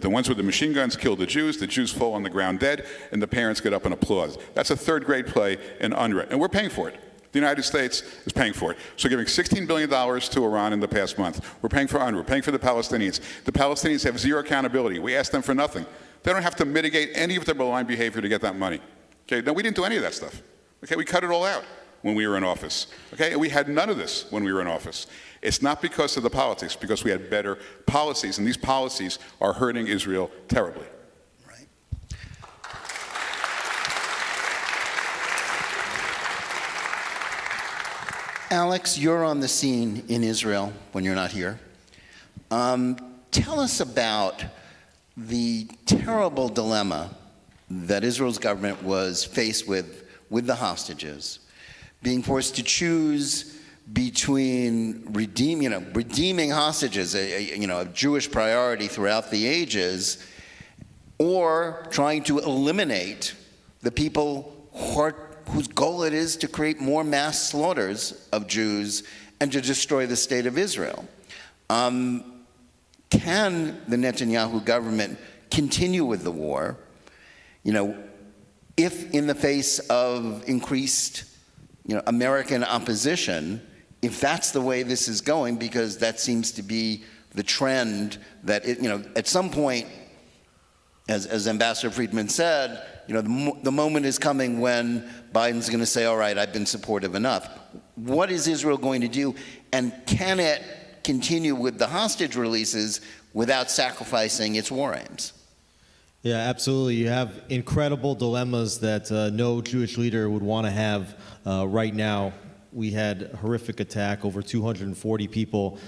ones with the machine guns kill the Jews fall on the ground dead, and the parents get up and applause. That's a third-grade play in UNRWA, and we're paying for it. The United States is paying for it. So giving $16 billion to Iran in the past month. We're paying for UNRWA, we're paying for the Palestinians. The Palestinians have zero accountability. We ask them for nothing. They don't have to mitigate any of their malign behavior to get that money. Okay, no, we didn't do any of that stuff. Okay, we cut it all out when we were in office. Okay, and we had none of this when we were in office. It's not because of the politics, because we had better policies, and these policies are hurting Israel terribly. Right. Alex, you're on the scene in Israel when you're not here. Tell us about the terrible dilemma that Israel's government was faced with the hostages, being forced to choose between redeeming hostages, a Jewish priority throughout the ages, or trying to eliminate the people whose goal it is to create more mass slaughters of Jews and to destroy the state of Israel. Can the Netanyahu government continue with the war, if in the face of increased American opposition, if that's the way this is going, because that seems to be the trend that, at some point, as Ambassador Friedman said, the moment is coming when Biden's going to say, all right, I've been supportive enough. What is Israel going to do, and can it continue with the hostage releases without sacrificing its war aims? Yeah, absolutely. You have incredible dilemmas that no Jewish leader would want to have right now. We had a horrific attack, over 240 people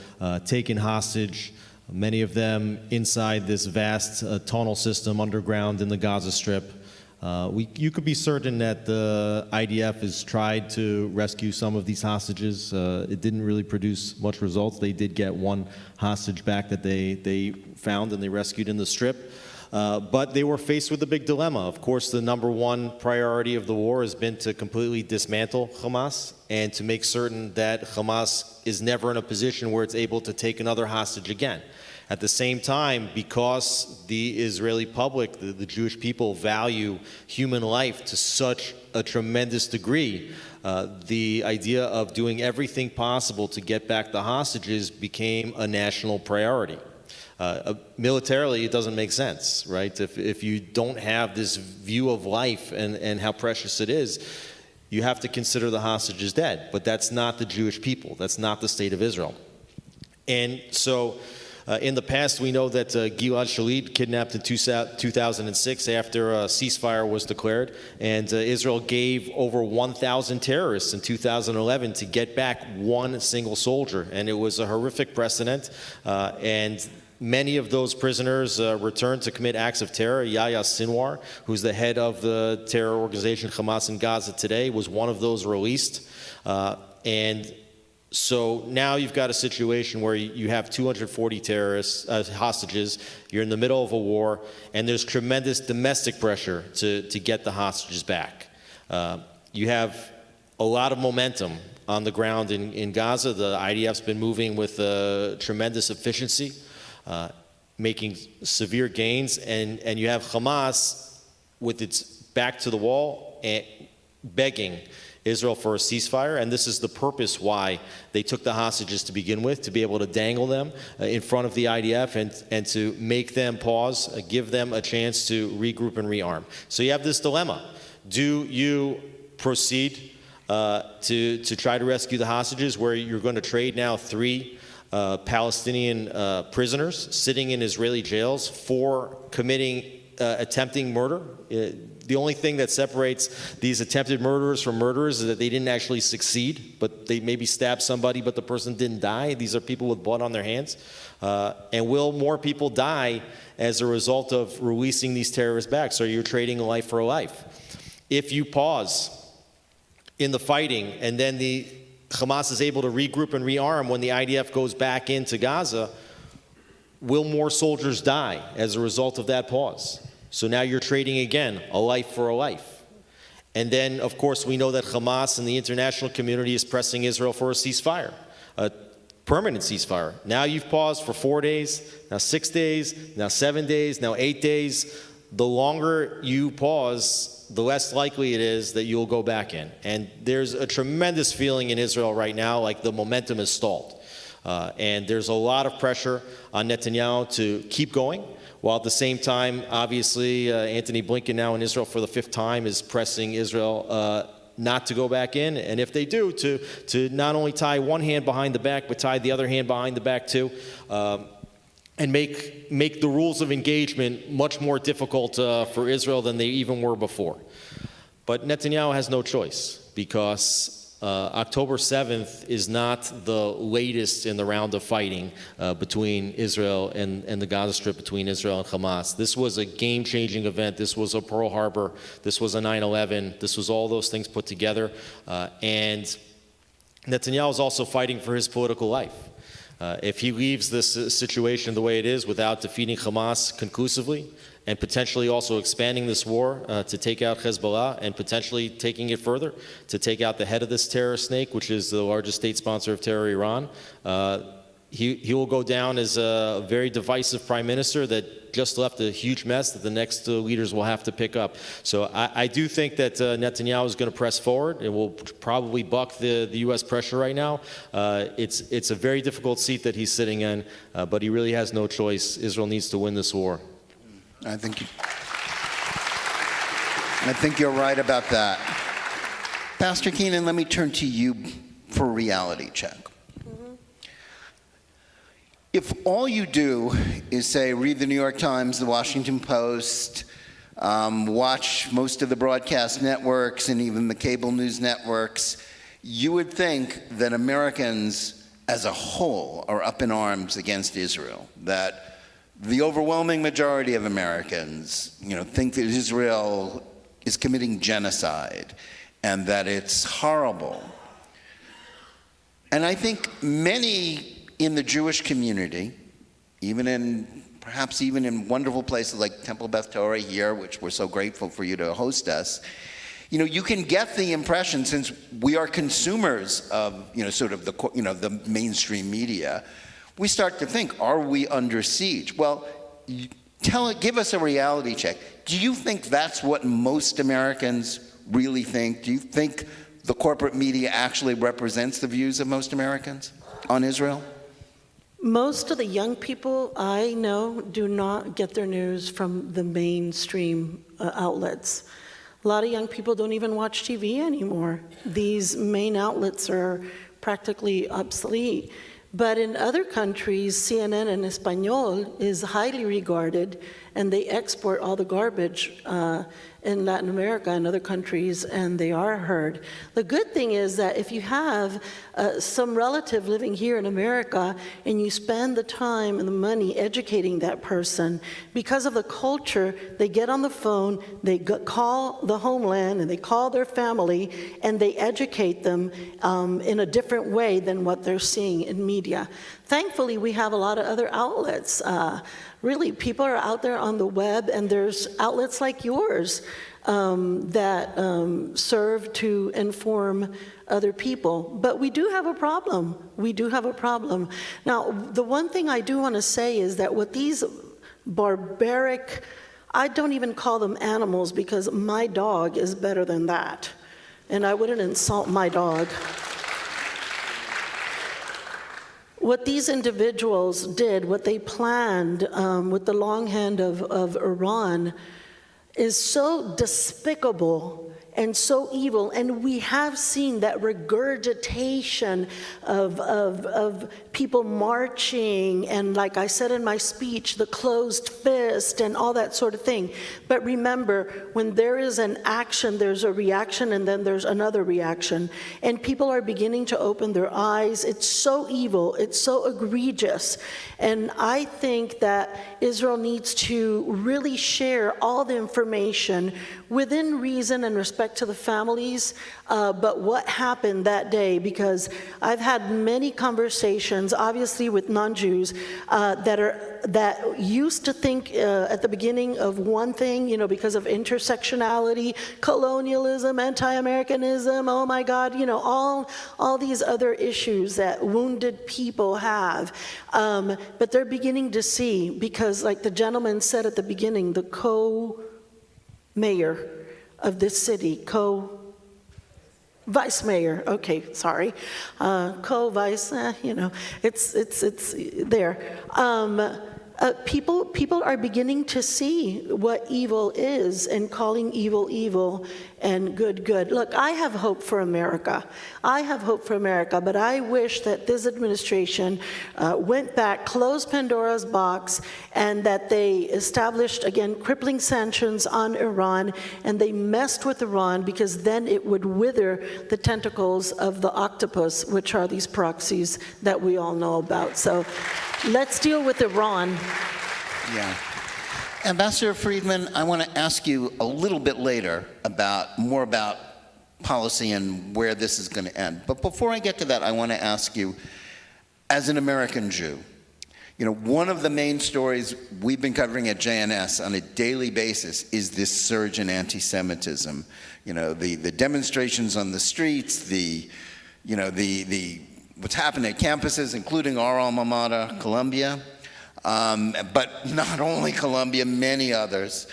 taken hostage, many of them inside this vast tunnel system underground in the Gaza Strip. You could be certain that the IDF has tried to rescue some of these hostages. It didn't really produce much results. They did get one hostage back that they found and they rescued in the Strip. But they were faced with a big dilemma. Of course, the number one priority of the war has been to completely dismantle Hamas and to make certain that Hamas is never in a position where it's able to take another hostage again. At the same time, because the Israeli public, the Jewish people, value human life to such a tremendous degree, the idea of doing everything possible to get back the hostages became a national priority. Militarily, it doesn't make sense, right? If you don't have this view of life and how precious it is, you have to consider the hostages dead. But that's not the Jewish people. That's not the state of Israel. And so in the past, we know that Gilad Shalit kidnapped in 2006 after a ceasefire was declared, and Israel gave over 1,000 terrorists in 2011 to get back one single soldier, and it was a horrific precedent. And many of those prisoners returned to commit acts of terror. Yahya Sinwar, who's the head of the terror organization Hamas in Gaza today, was one of those released. And so now you've got a situation where you have 240 terrorists, hostages, you're in the middle of a war, and there's tremendous domestic pressure to get the hostages back. You have a lot of momentum on the ground in Gaza. The IDF's been moving with tremendous efficiency, making severe gains, and you have Hamas with its back to the wall, begging Israel for a ceasefire, and this is the purpose why they took the hostages to begin with, to be able to dangle them in front of the IDF and to make them pause, give them a chance to regroup and rearm. So you have this dilemma. Do you proceed to try to rescue the hostages, where you're going to trade now 3 Palestinian prisoners sitting in Israeli jails for committing attempting murder? The only thing that separates these attempted murderers from murderers is that they didn't actually succeed, but they maybe stabbed somebody, but the person didn't die. These are people with blood on their hands. And will more people die as a result of releasing these terrorists back? So you're trading a life for a life. If you pause in the fighting and then the Hamas is able to regroup and rearm when the IDF goes back into Gaza, will more soldiers die as a result of that pause? So now you're trading again a life for a life. And then, of course, we know that Hamas and the international community is pressing Israel for a ceasefire, a permanent ceasefire. Now you've paused for 4 days, now 6 days, now 7 days, now 8 days. The longer you pause, the less likely it is that you'll go back in. And there's a tremendous feeling in Israel right now like the momentum is stalled. And there's a lot of pressure on Netanyahu to keep going, while at the same time, obviously, Antony Blinken now in Israel for the 5th time is pressing Israel not to go back in, and if they do, to not only tie one hand behind the back, but tie the other hand behind the back too, and make the rules of engagement much more difficult for Israel than they even were before. But Netanyahu has no choice, because October 7th is not the latest in the round of fighting between Israel and the Gaza Strip, between Israel and Hamas. This was a game-changing event. This was a Pearl Harbor. This was a 9/11. This was all those things put together. And Netanyahu is also fighting for his political life. If he leaves this situation the way it is without defeating Hamas conclusively, and potentially also expanding this war to take out Hezbollah, and potentially taking it further to take out the head of this terror snake, which is the largest state sponsor of terror, Iran, he will go down as a very divisive prime minister that just left a huge mess that the next leaders will have to pick up. So I do think that Netanyahu is going to press forward. It will probably buck the U.S. pressure right now. It's a very difficult seat that he's sitting in, but he really has no choice. Israel needs to win this war. I think you're right about that. Pastor Keenan, let me turn to you for a reality check. If all you do is, say, read the New York Times, the Washington Post, watch most of the broadcast networks and even the cable news networks, you would think that Americans as a whole are up in arms against Israel, that the overwhelming majority of Americans, think that Israel is committing genocide and that it's horrible. And I think many in the Jewish community, perhaps even in wonderful places like Temple Beth Torah here, which we're so grateful for you to host us, you can get the impression, since we are consumers of, sort of the mainstream media, we start to think, are we under siege? Well, give us a reality check. Do you think that's what most Americans really think? Do you think the corporate media actually represents the views of most Americans on Israel? Most of the young people I know do not get their news from the mainstream outlets. A lot of young people don't even watch TV anymore. These main outlets are practically obsolete. But in other countries, CNN in Espanol is highly regarded, and they export all the garbage in Latin America and other countries, and they are heard. The good thing is that if you have some relative living here in America and you spend the time and the money educating that person, because of the culture, they get on the phone, they call the homeland, and they call their family, and they educate them in a different way than what they're seeing in media. Thankfully, we have a lot of other outlets. Really, people are out there on the web, and there's outlets like yours that serve to inform other people. But we do have a problem. We do have a problem. Now, the one thing I do want to say is that with these barbaric, I don't even call them animals, because my dog is better than that. and I wouldn't insult my dog. What these individuals did, what they planned with the long hand of Iran, is so despicable and so evil, and we have seen that regurgitation of people marching, and like I said in my speech, the closed fist and all that sort of thing. But remember, when there is an action, there's a reaction, and then there's another reaction, and people are beginning to open their eyes. It's so evil, it's so egregious, and I think that Israel needs to really share all the information within reason and respect to the families, but what happened that day, because I've had many conversations, obviously with non-Jews, that used to think at the beginning of one thing, because of intersectionality, colonialism, anti-Americanism, oh my God, all these other issues that wounded people have. But they're beginning to see, because like the gentleman said at the beginning, the co-mayor of this city, vice mayor, okay, sorry, co-vice, it's there. People are beginning to see what evil is and calling evil evil and good good. Look, I have hope for America. But I wish that this administration went back, closed Pandora's box, and that they established, again, crippling sanctions on Iran, and they messed with Iran, because then it would wither the tentacles of the octopus, which are these proxies that we all know about. So let's deal with Iran. Yeah. Ambassador Friedman, I want to ask you a little bit later more about policy and where this is going to end. But before I get to that, I want to ask you, as an American Jew, one of the main stories we've been covering at JNS on a daily basis is this surge in anti-Semitism. The demonstrations on the streets, what's happening at campuses, including our alma mater, Columbia. But not only Columbia, many others.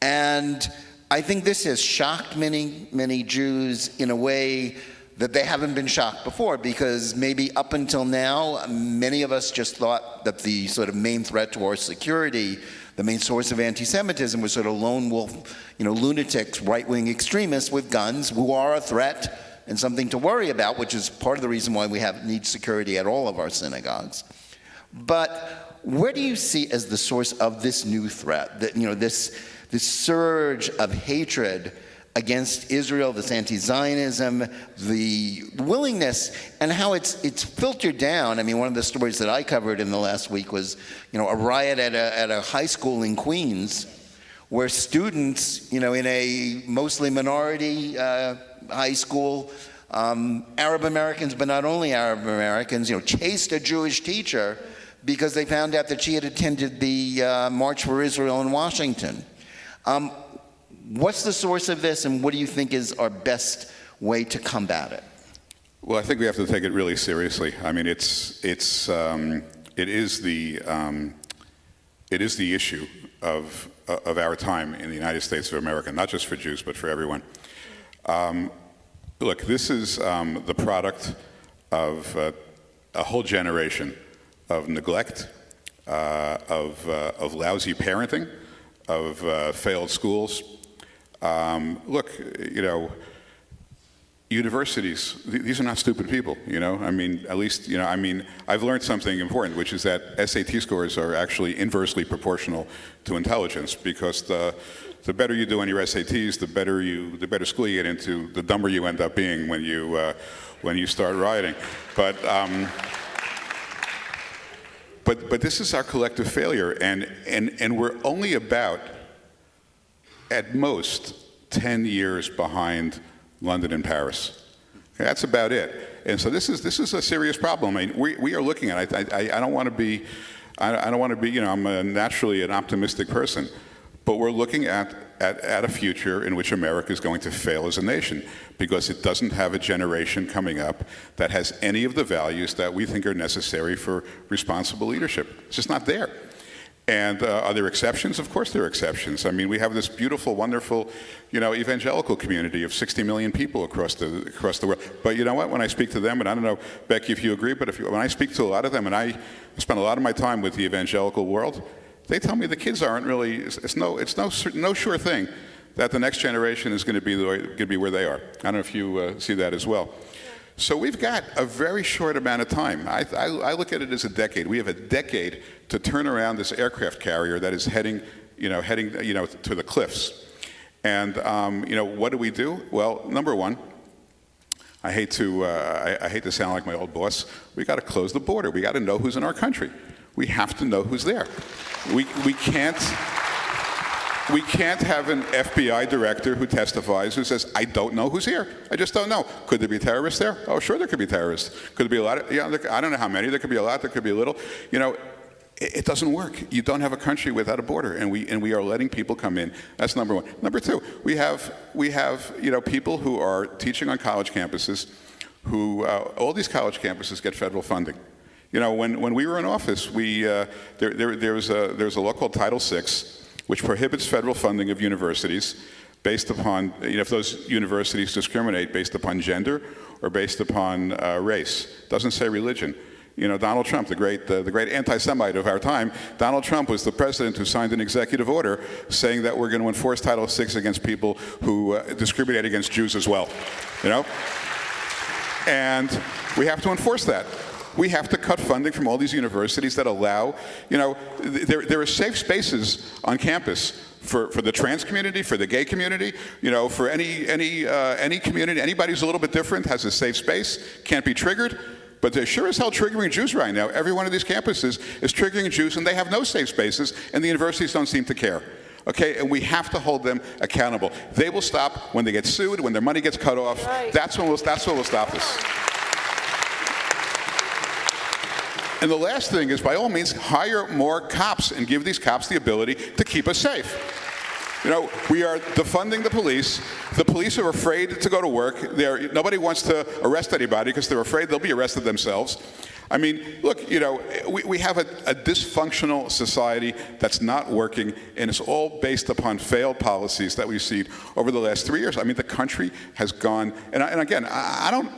And I think this has shocked many Jews in a way that they haven't been shocked before, because maybe up until now, many of us just thought that the sort of main threat to our security, the main source of anti-Semitism, was sort of lone wolf, lunatics, right-wing extremists with guns who are a threat and something to worry about, which is part of the reason why we need security at all of our synagogues. But where do you see as the source of this new threat, that this surge of hatred against Israel, this anti-Zionism, the willingness, and how it's filtered down? I mean, one of the stories that I covered in the last week was, a riot at a high school in Queens, where students, in a mostly minority high school, Arab Americans, but not only Arab Americans, chased a Jewish teacher because they found out that she had attended the March for Israel in Washington. What's the source of this, and what do you think is our best way to combat it? Well, I think we have to take it really seriously. I mean, it is the issue of our time in the United States of America, not just for Jews, but for everyone. Look, this is the product of a whole generation of neglect, of lousy parenting, of failed schools. Look, universities, these are not stupid people, I mean, at least, I've learned something important, which is that SAT scores are actually inversely proportional to intelligence, because the better you do on your SATs, the better school you get into, the dumber you end up being when you start writing. But this is our collective failure, and we're only about, at most, 10 years behind London and Paris. Okay, that's about it. And so this is a serious problem. I mean, we are looking at it. I don't want to be, I'm naturally an optimistic person, but we're looking at a future in which America is going to fail as a nation, because it doesn't have a generation coming up that has any of the values that we think are necessary for responsible leadership. It's just not there. And are there exceptions? Of course there are exceptions. I mean, we have this beautiful, wonderful, evangelical community of 60 million people across the world. But you know what? When I speak to them, and I don't know, Becky, if you agree, but when I speak to a lot of them, and I spend a lot of my time with the evangelical world, they tell me the kids aren't really. It's no sure thing that the next generation is going to be where they are. I don't know if you see that as well. So we've got a very short amount of time. I look at it as a decade. We have a decade to turn around this aircraft carrier that is heading to the cliffs. And what do? Well, number one, I hate to sound like my old boss. We got to close the border. We got to know who's in our country. We have to know who's there. We can't have an FBI director who testifies who says, I don't know who's here. I just don't know. Could there be terrorists there? Oh, sure there could be terrorists. Could there be a lot of, I don't know how many. There could be a lot, there could be a little. It doesn't work. You don't have a country without a border, and we are letting people come in. That's number one. Number two, we have people who are teaching on college campuses who, all these college campuses get federal funding. When we were in office, there was a law called Title VI, which prohibits federal funding of universities based upon, if those universities discriminate based upon gender or based upon race. Doesn't say religion. Donald Trump, the great anti-Semite of our time, Donald Trump was the president who signed an executive order saying that we're going to enforce Title VI against people who discriminate against Jews as well. And we have to enforce that. We have to cut funding from all these universities that allow, there are safe spaces on campus for the trans community, for the gay community, for any community. Anybody who's a little bit different has a safe space, can't be triggered. But they're sure as hell triggering Jews right now. Every one of these campuses is triggering Jews, and they have no safe spaces, and the universities don't seem to care. Okay, and we have to hold them accountable. They will stop when they get sued, when their money gets cut off. Right. That's what will stop this. And the last thing is, by all means, hire more cops and give these cops the ability to keep us safe. We are defunding the police. The police are afraid to go to work. Nobody wants to arrest anybody because they're afraid they'll be arrested themselves. I mean, look, we have a dysfunctional society that's not working, and it's all based upon failed policies that we've seen over the last 3 years. I mean, the country has gone, and again, I'm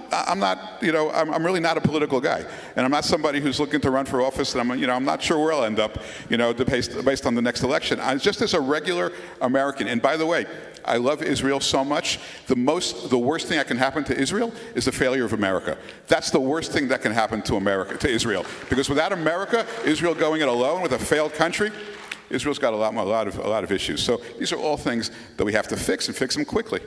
really not a political guy, and I'm not somebody who's looking to run for office, and I'm not sure where I'll end up, based on the next election. Just as a regular American, and by the way, I love Israel so much. The worst thing that can happen to Israel is the failure of America. That's the worst thing that can happen to Israel. Because without America, Israel going it alone with a failed country, Israel's got a lot of issues. So these are all things that we have to fix, and fix them quickly.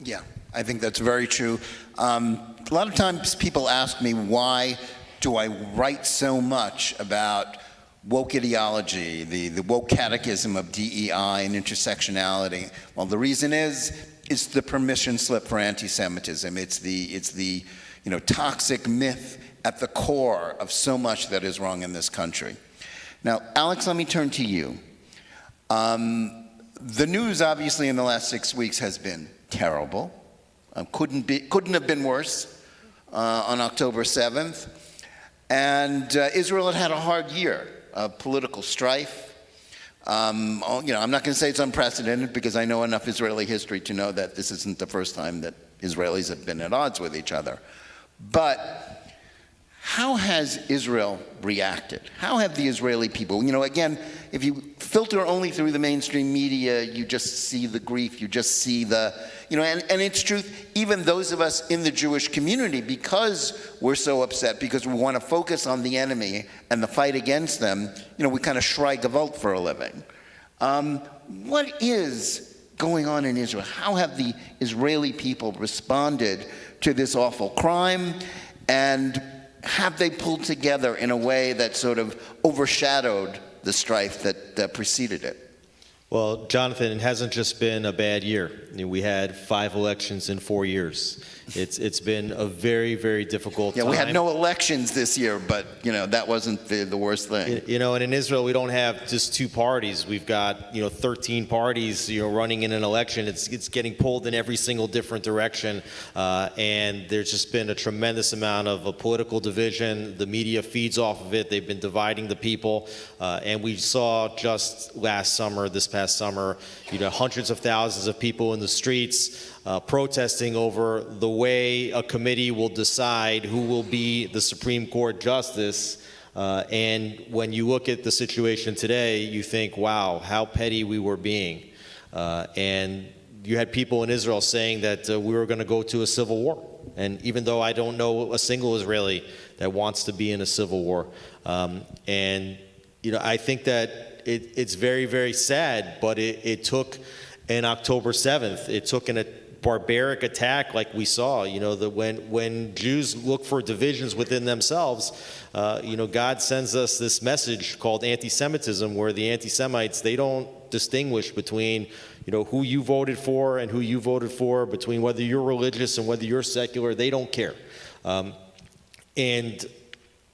Yeah, I think that's very true. A lot of times people ask me, why do I write so much about woke ideology, the woke catechism of DEI and intersectionality? Well, the reason is it's the permission slip for anti-Semitism. It's the toxic myth at the core of so much that is wrong in this country. Now, Alex, let me turn to you. The news, obviously, in the last 6 weeks has been terrible. Couldn't have been worse on October 7th. And Israel had a hard year of political strife. I'm not going to say it's unprecedented, because I know enough Israeli history to know that this isn't the first time that Israelis have been at odds with each other. But how has Israel reacted? How have the Israeli people, again, if you filter only through the mainstream media, you just see the grief, you just see the, and it's truth, even those of us in the Jewish community, because we're so upset, because we want to focus on the enemy and the fight against them, we kind of schrei gewalt for a living. What is going on in Israel? How have the Israeli people responded to this awful crime? And have they pulled together in a way that sort of overshadowed the strife that preceded it? Well, Jonathan, it hasn't just been a bad year. We had 5 elections in 4 years. It's been a very, very difficult time. We had no elections this year, but that wasn't the worst thing. And in Israel, we don't have just 2 parties. We've got 13 parties running in an election. It's getting pulled in every single different direction, and there's just been a tremendous amount of political division. The media feeds off of it. They've been dividing the people, and we saw just this past summer, hundreds of thousands of people in the streets protesting over the way a committee will decide who will be the Supreme Court justice. And when you look at the situation today, you think, wow, how petty we were being. And you had people in Israel saying that we were going to go to a civil war. And even though I don't know a single Israeli that wants to be in a civil war. I think that it's very, very sad, but it took an October 7th. It took a barbaric attack like we saw, when Jews look for divisions within themselves, God sends us this message called anti-Semitism, where the anti-Semites, they don't distinguish between, who you voted for and who you voted for, between whether you're religious and whether you're secular. They don't care. And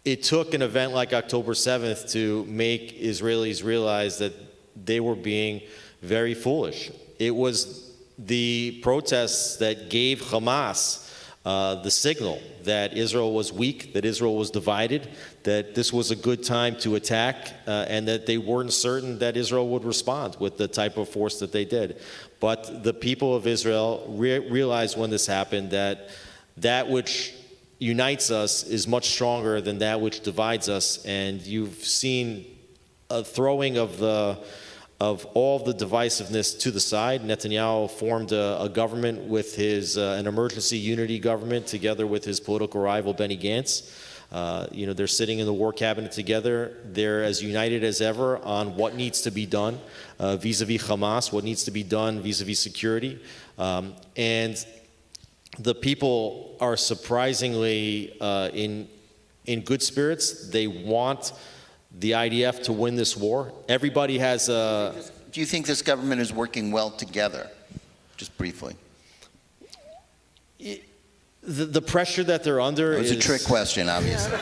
it took an event like October 7th to make Israelis realize that they were being very foolish. It was the protests that gave Hamas the signal that Israel was weak, that Israel was divided, that this was a good time to attack, and that they weren't certain that Israel would respond with the type of force that they did. But the people of Israel realized when this happened that which unites us is much stronger than that which divides us, and you've seen a throwing of all the divisiveness to the side. Netanyahu formed a government with an emergency unity government together with his political rival Benny Gantz. They're sitting in the war cabinet together. They're as united as ever on what needs to be done vis-a-vis Hamas, what needs to be done vis-a-vis security. And the people are surprisingly in good spirits. They want the IDF to win this war. Everybody has a... Do you think this government is working well together? Just briefly. The pressure that they're under is a trick question, obviously.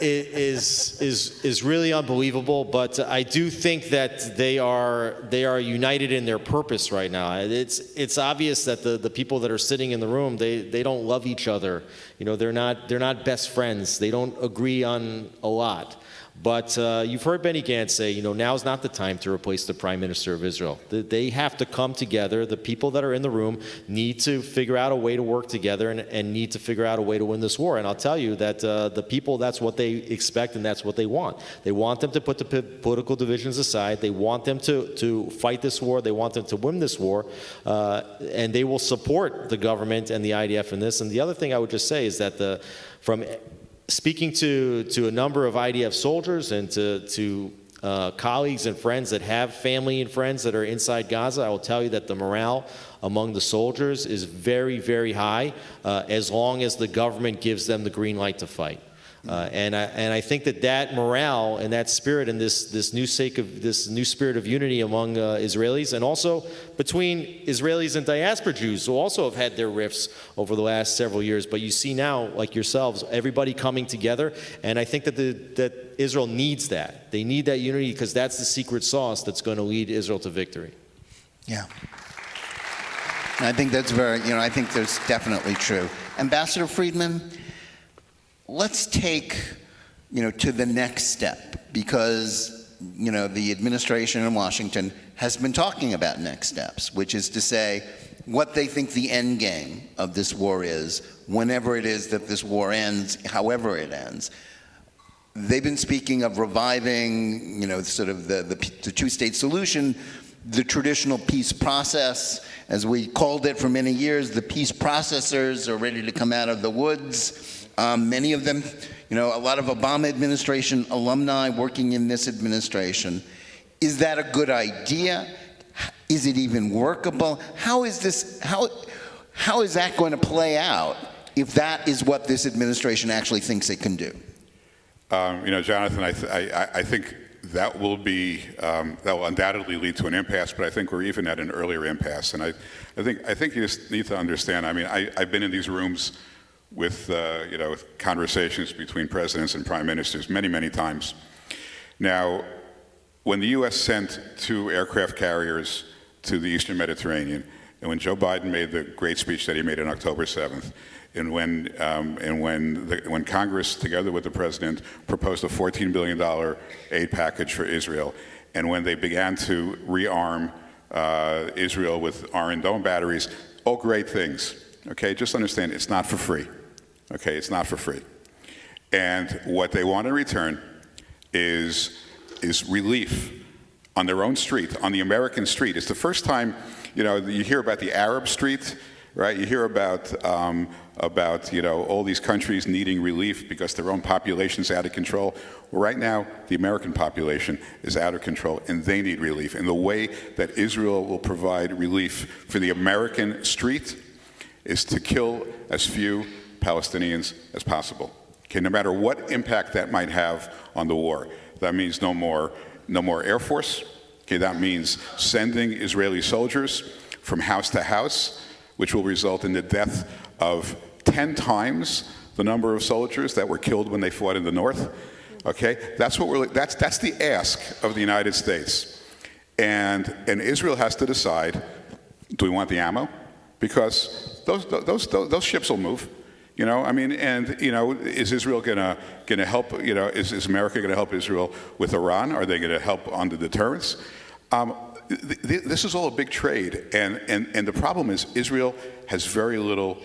is really unbelievable, but I do think that they are united in their purpose right now. It's obvious that the people that are sitting in the room, they don't love each other. They're not best friends. They don't agree on a lot. But you've heard Benny Gantz say, now's not the time to replace the Prime Minister of Israel. They have to come together. The people that are in the room need to figure out a way to work together and need to figure out a way to win this war. And I'll tell you that the people, that's what they expect and that's what they want. They want them to put the political divisions aside. They want them to fight this war. They want them to win this war. And they will support the government and the IDF in this. And the other thing I would just say is that from speaking to a number of IDF soldiers and to colleagues and friends that have family and friends that are inside Gaza, I will tell you that the morale among the soldiers is very, very high, as long as the government gives them the green light to fight. And I think that morale and that spirit and this new spirit of unity among Israelis, and also between Israelis and diaspora Jews, who also have had their rifts over the last several years. But you see now, like yourselves, everybody coming together, and I think that Israel needs that. They need that unity because that's the secret sauce that's going to lead Israel to victory. Yeah. And I think that's I think that's definitely true. Ambassador Friedman, let's take, to the next step, because, the administration in Washington has been talking about next steps, which is to say what they think the end game of this war is, whenever it is that this war ends, however it ends. They've been speaking of reviving, sort of the two-state solution, the traditional peace process, as we called it for many years. The peace processors are ready to come out of the woods. Many of them, a lot of Obama administration alumni working in this administration. Is that a good idea? Is it even workable? How is that going to play out if that is what this administration actually thinks it can do? Jonathan, I think that will undoubtedly lead to an impasse, but I think we're even at an earlier impasse. And I think you just need to understand. I mean, I've been in these rooms with conversations between presidents and prime ministers many times. Now, when the U.S. sent 2 aircraft carriers to the Eastern Mediterranean, and when Joe Biden made the great speech that he made on October 7th, and when Congress, together with the president, proposed a $14 billion aid package for Israel, and when they began to rearm Israel with Iron Dome batteries, all great things. Okay, just understand, it's not for free. Okay, it's not for free. And what they want in return is relief on their own street, on the American street. It's the first time, you hear about the Arab street, right? You hear about all these countries needing relief because their own population's out of control. Well, right now, the American population is out of control, and they need relief. And the way that Israel will provide relief for the American street is to kill as few Palestinians as possible. Okay, no matter what impact that might have on the war. That means no more Air Force. Okay, that means sending Israeli soldiers from house to house, which will result in the death of 10 times the number of soldiers that were killed when they fought in the north. Okay, that's the ask of the United States, and Israel has to decide: do we want the ammo? Because those ships will move. Is Israel gonna help? Is America gonna help Israel with Iran? Are they gonna help on the deterrence? This is all a big trade, and the problem is Israel has very little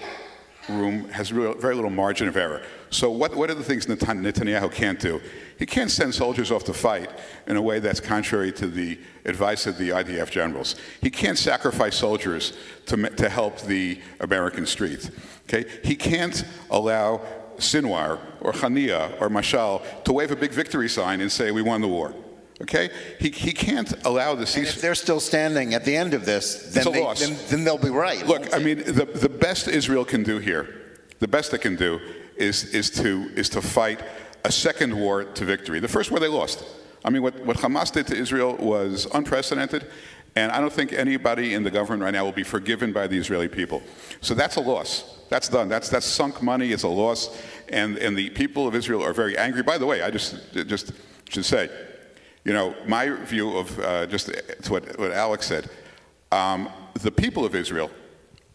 room, has very little margin of error. So what are the things Netanyahu can't do? He can't send soldiers off to fight in a way that's contrary to the advice of the IDF generals. He can't sacrifice soldiers to help the American street. Okay? He can't allow Sinwar or Hania or Mashal to wave a big victory sign and say, we won the war. Okay? He can't allow the ceasefire. And if they're still standing at the end of this, then they'll be right. Look, I mean, the best Israel can do here, the best it can do is to fight a second war to victory. The first war they lost. I mean, what Hamas did to Israel was unprecedented, and I don't think anybody in the government right now will be forgiven by the Israeli people. So that's a loss. That's done. That's sunk money. It's a loss, and the people of Israel are very angry. By the way, I just should say, my view of just to what Alex said, the people of Israel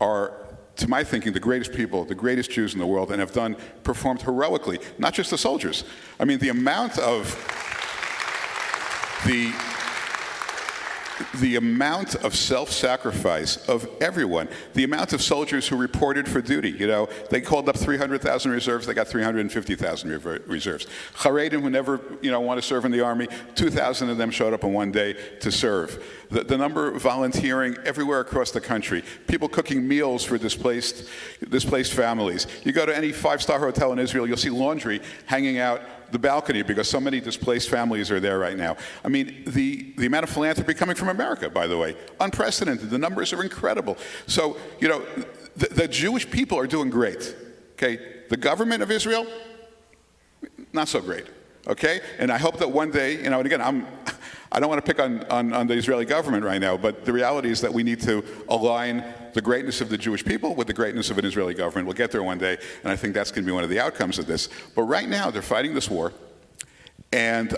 are, to my thinking, the greatest people, the greatest Jews in the world, and have performed heroically, not just the soldiers. I mean, the amount of self-sacrifice of everyone, the amount of soldiers who reported for duty. They called up 300,000 reserves, they got 350,000 reserves. Haredim, who never want to serve in the army, 2,000 of them showed up in one day to serve. The number volunteering everywhere across the country, people cooking meals for displaced families. You go to any five-star hotel in Israel, you'll see laundry hanging out the balcony because so many displaced families are there right now. I mean, the amount of philanthropy coming from America, by the way, unprecedented. The numbers are incredible. So, the Jewish people are doing great, okay? The government of Israel, not so great, okay? And I hope that one day, and again, I don't want to pick on the Israeli government right now, but the reality is that we need to align the greatness of the Jewish people with the greatness of an Israeli government. We'll get there one day, and I think that's going to be one of the outcomes of this. But right now, they're fighting this war, and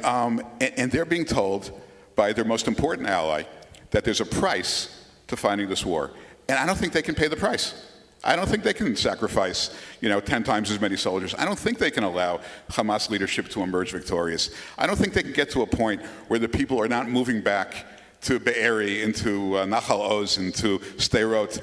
they're being told by their most important ally that there's a price to fighting this war. And I don't think they can pay the price. I don't think they can sacrifice, 10 times as many soldiers. I don't think they can allow Hamas leadership to emerge victorious. I don't think they can get to a point where the people are not moving back to Be'eri, into Nahal Oz, into Sderot,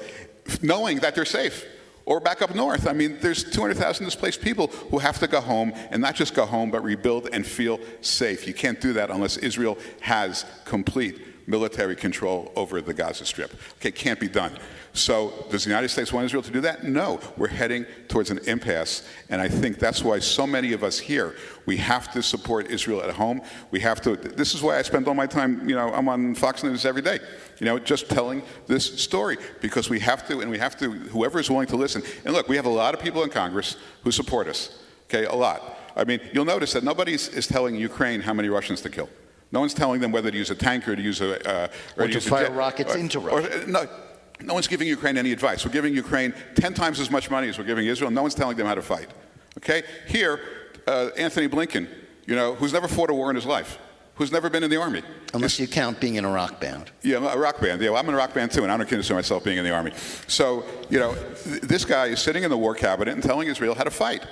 knowing that they're safe. Or back up north. I mean, there's 200,000 displaced people who have to go home, and not just go home, but rebuild and feel safe. You can't do that unless Israel has complete military control over the Gaza Strip. Okay, can't be done. So does the United States want Israel to do that? No. We're heading towards an impasse, and I think that's why so many of us here, we have to support Israel at home. We have to. This is why I spend all my time, I'm on Fox News every day, just telling this story, because we have to, and we have to, whoever is willing to listen. And look, we have a lot of people in Congress who support us, okay, a lot. I mean, you'll notice that nobody is telling Ukraine how many Russians to kill. No one's telling them whether to use a tanker, to use a or to fire rockets into Russia. No one's giving Ukraine any advice. We're giving Ukraine 10 times as much money as we're giving Israel. No one's telling them how to fight. Okay? Here, Anthony Blinken, who's never fought a war in his life, who's never been in the army. Unless you count being in a rock band. Yeah, a rock band. Yeah, well, I'm in a rock band too, and I don't consider myself being in the army. So, this guy is sitting in the war cabinet and telling Israel how to fight.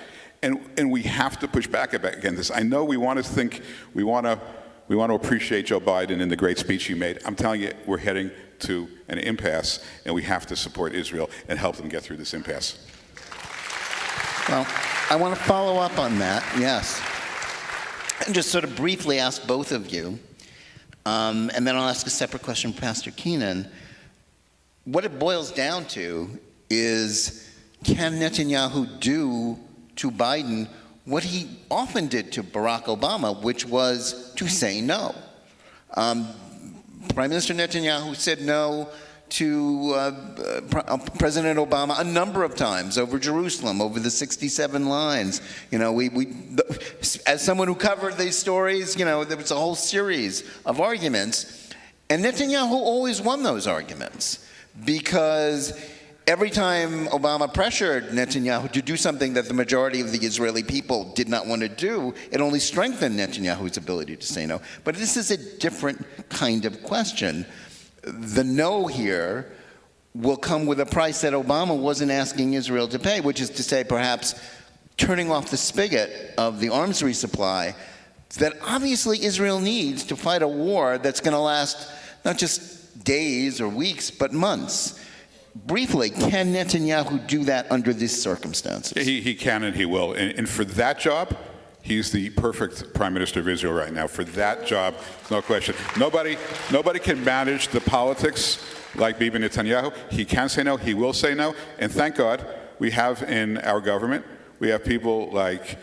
And we have to push back against this. I know we want to appreciate Joe Biden and the great speech he made. I'm telling you, we're heading to an impasse, and we have to support Israel and help them get through this impasse. Well, I want to follow up on that, yes. And just sort of briefly ask both of you, and then I'll ask a separate question for Pastor Keenan. What it boils down to is, can Netanyahu do to Biden what he often did to Barack Obama, which was to say no? Prime Minister Netanyahu said no to President Obama a number of times over Jerusalem, over the 67 lines. As someone who covered these stories, there was a whole series of arguments, and Netanyahu always won those arguments because every time Obama pressured Netanyahu to do something that the majority of the Israeli people did not want to do, it only strengthened Netanyahu's ability to say no. But this is a different kind of question. The no here will come with a price that Obama wasn't asking Israel to pay, which is to say perhaps turning off the spigot of the arms resupply that obviously Israel needs to fight a war that's going to last not just days or weeks, but months. Briefly, can Netanyahu do that under these circumstances? He can and he will. And for that job, he's the perfect prime minister of Israel right now. For that job, no question. Nobody can manage the politics like Bibi Netanyahu. He can say no. He will say no. And thank God we have in our government, we have people like,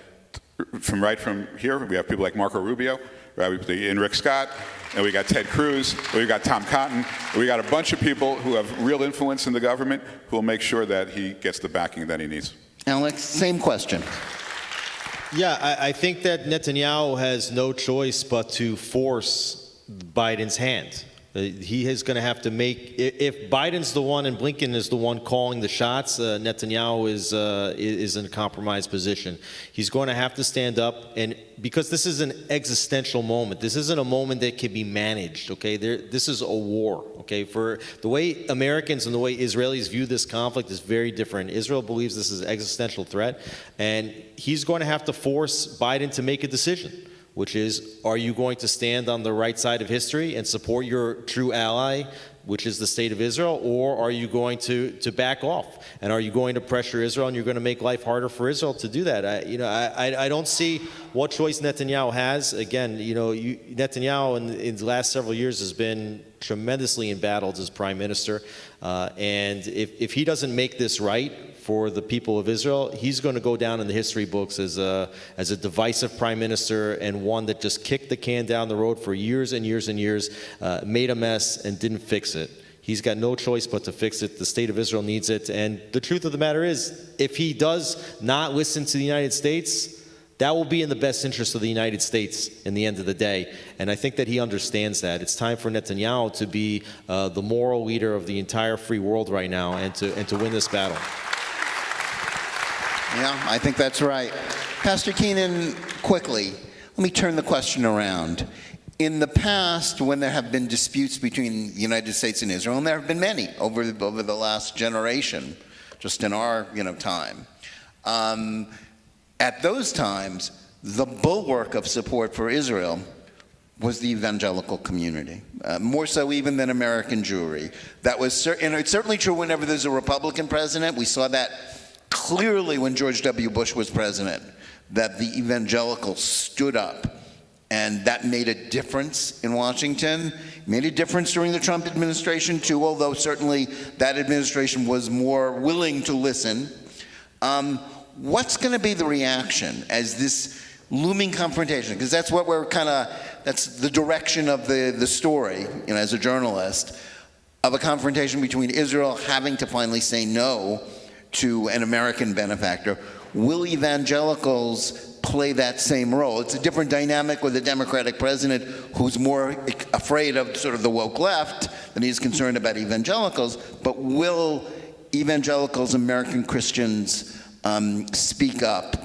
from here, we have people like Marco Rubio, and Rick Scott, and we got Ted Cruz, we got Tom Cotton, we got a bunch of people who have real influence in the government who will make sure that he gets the backing that he needs. Alex, same question. Yeah, I think that Netanyahu has no choice but to force Biden's hand. He is going to have to make, if Biden's the one and Blinken is the one calling the shots, Netanyahu is in a compromised position. He's going to have to stand up, and because this is an existential moment. This isn't a moment that can be managed, okay? This is a war, okay? For the way Americans and the way Israelis view this conflict is very different. Israel believes this is an existential threat, and he's going to have to force Biden to make a decision, which is, are you going to stand on the right side of history and support your true ally, which is the state of Israel, or are you going to back off? And are you going to pressure Israel and you're going to make life harder for Israel to do that? I don't see what choice Netanyahu has. Again, Netanyahu in the last several years has been tremendously embattled as prime minister. And if he doesn't make this right for the people of Israel, he's going to go down in the history books as a divisive prime minister and one that just kicked the can down the road for years and years and years, made a mess and didn't fix it. He's got no choice but to fix it. The state of Israel needs it. And the truth of the matter is, if he does not listen to the United States, that will be in the best interest of the United States in the end of the day. And I think that he understands that. It's time for Netanyahu to be the moral leader of the entire free world right now and to win this battle. Yeah, I think that's right. Pastor Keenan, quickly, let me turn the question around. In the past, when there have been disputes between the United States and Israel, and there have been many over the last generation, just in our time, at those times, the bulwark of support for Israel was the evangelical community, more so even than American Jewry. That was, and it's certainly true whenever there's a Republican president. We saw that clearly when George W. Bush was president, that the evangelicals stood up, and that made a difference in Washington. It made a difference during the Trump administration too, although certainly that administration was more willing to listen. What's going to be the reaction as this looming confrontation, because that's what that's the direction of the story, as a journalist, of a confrontation between Israel having to finally say no to an American benefactor. Will evangelicals play that same role? It's a different dynamic with a Democratic president who's more afraid of sort of the woke left than he's concerned about evangelicals. But will evangelicals, American Christians, speak up?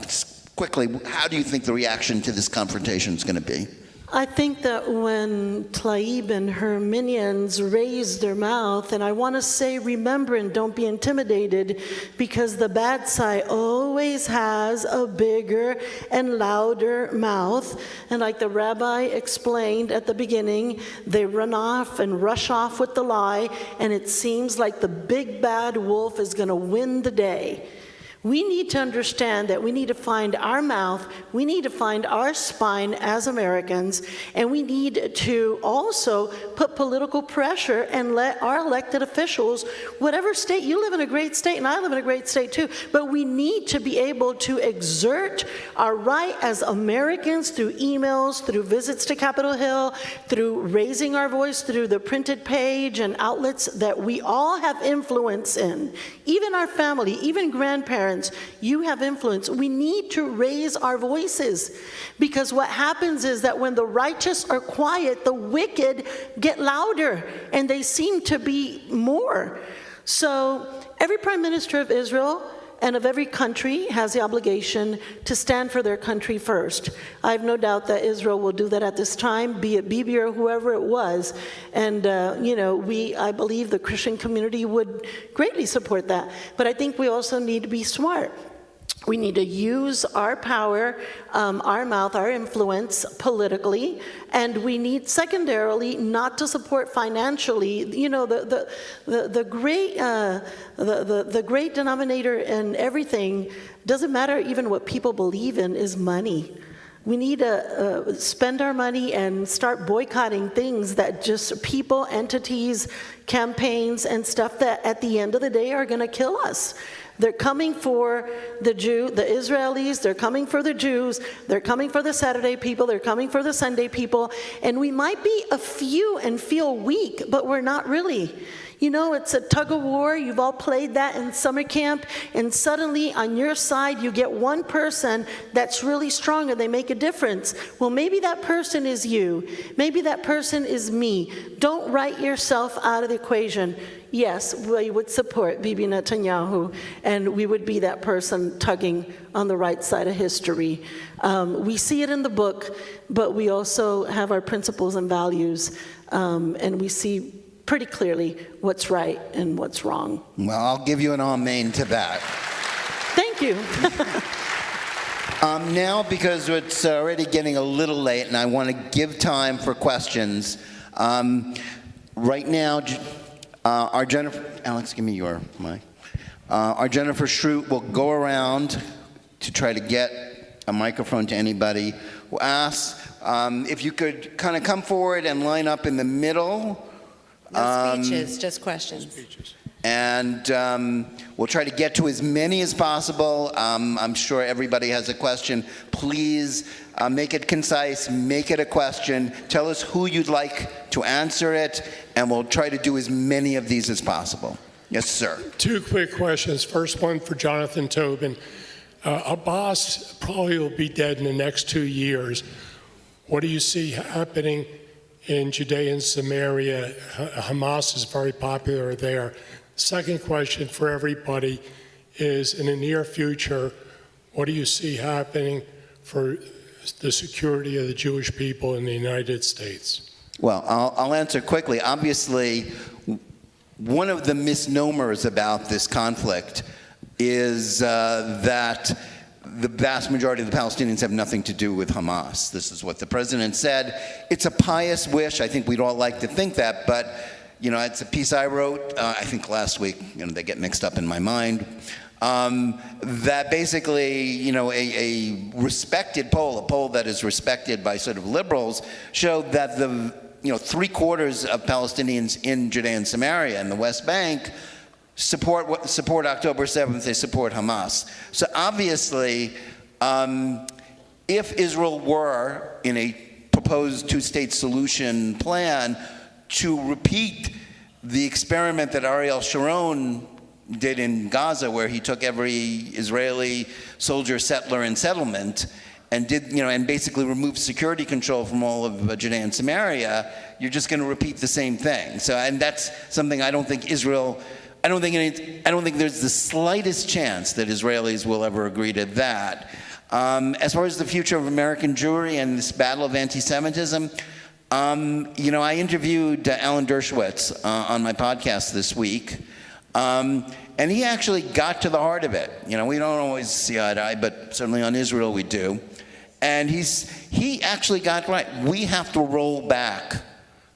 Quickly, how do you think the reaction to this confrontation is going to be? I think that when Tlaib and her minions raised their mouth, and I want to say, remember and don't be intimidated, because the bad side always has a bigger and louder mouth. And like the rabbi explained at the beginning, they run off and rush off with the lie, and it seems like the big bad wolf is going to win the day. We need to understand that we need to find our mouth, we need to find our spine as Americans, and we need to also put political pressure and let our elected officials, whatever state, you live in a great state and I live in a great state too, but we need to be able to exert our right as Americans through emails, through visits to Capitol Hill, through raising our voice through the printed page and outlets that we all have influence in. Even our family, even grandparents, you have influence. We need to raise our voices, because what happens is that when the righteous are quiet, the wicked get louder, and they seem to be more. So every prime minister of Israel and of every country has the obligation to stand for their country first. I have no doubt that Israel will do that at this time, be it Bibi or whoever it was. And, I believe the Christian community would greatly support that. But I think we also need to be smart. We need to use our power, our mouth, our influence politically, and we need secondarily not to support financially. The great denominator in everything, doesn't matter even what people believe in, is money. We need to spend our money and start boycotting things that just people, entities, campaigns, and stuff that at the end of the day are going to kill us. They're coming for the Israelis, they're coming for the Jews, they're coming for the Saturday people, they're coming for the Sunday people, and we might be a few and feel weak, but we're not really. It's a tug of war. You've all played that in summer camp, and suddenly on your side you get one person that's really strong and they make a difference. Well, maybe that person is you. Maybe that person is me. Don't write yourself out of the equation. Yes, we would support Bibi Netanyahu, and we would be that person tugging on the right side of history. We see it in the book, but we also have our principles and values, and we see pretty clearly what's right and what's wrong. Well, I'll give you an amen to that. Thank you. Now, because it's already getting a little late and I want to give time for questions, right now, our Jennifer, Alex, give me your mic. Our Jennifer Schrute will go around to try to get a microphone to anybody who asks. If you could kind of come forward and line up in the middle. No speeches, just questions. And we'll try to get to as many as possible. I'm sure everybody has a question. Please make it concise, make it a question. Tell us who you'd like to answer it, and we'll try to do as many of these as possible. Yes, sir. Two quick questions. First one for Jonathan Tobin. Abbas probably will be dead in the next 2 years. What do you see happening in Judea and Samaria? Hamas is very popular there. Second question for everybody is, in the near future, what do you see happening for the security of the Jewish people in the United States? Well, I'll answer quickly. Obviously, one of the misnomers about this conflict is that the vast majority of the Palestinians have nothing to do with Hamas. This is what the president said. It's a pious wish. I think we'd all like to think that, but it's a piece I wrote, I think last week, they get mixed up in my mind, that basically, a respected poll, a poll that is respected by sort of liberals, showed that the 3/4 of Palestinians in Judea and Samaria and the West Bank support October 7th, they support Hamas. So obviously, if Israel were in a proposed two-state solution plan to repeat the experiment that Ariel Sharon did in Gaza, where he took every Israeli soldier, settler, and settlement, and and basically removed security control from all of Judea and Samaria, you're just going to repeat the same thing. So, and that's something I don't think Israel. I don't think there's the slightest chance that Israelis will ever agree to that. As far as the future of American Jewry and this battle of anti-Semitism, I interviewed Alan Dershowitz on my podcast this week, and he actually got to the heart of it. We don't always see eye to eye, but certainly on Israel we do. And he actually got right. We have to roll back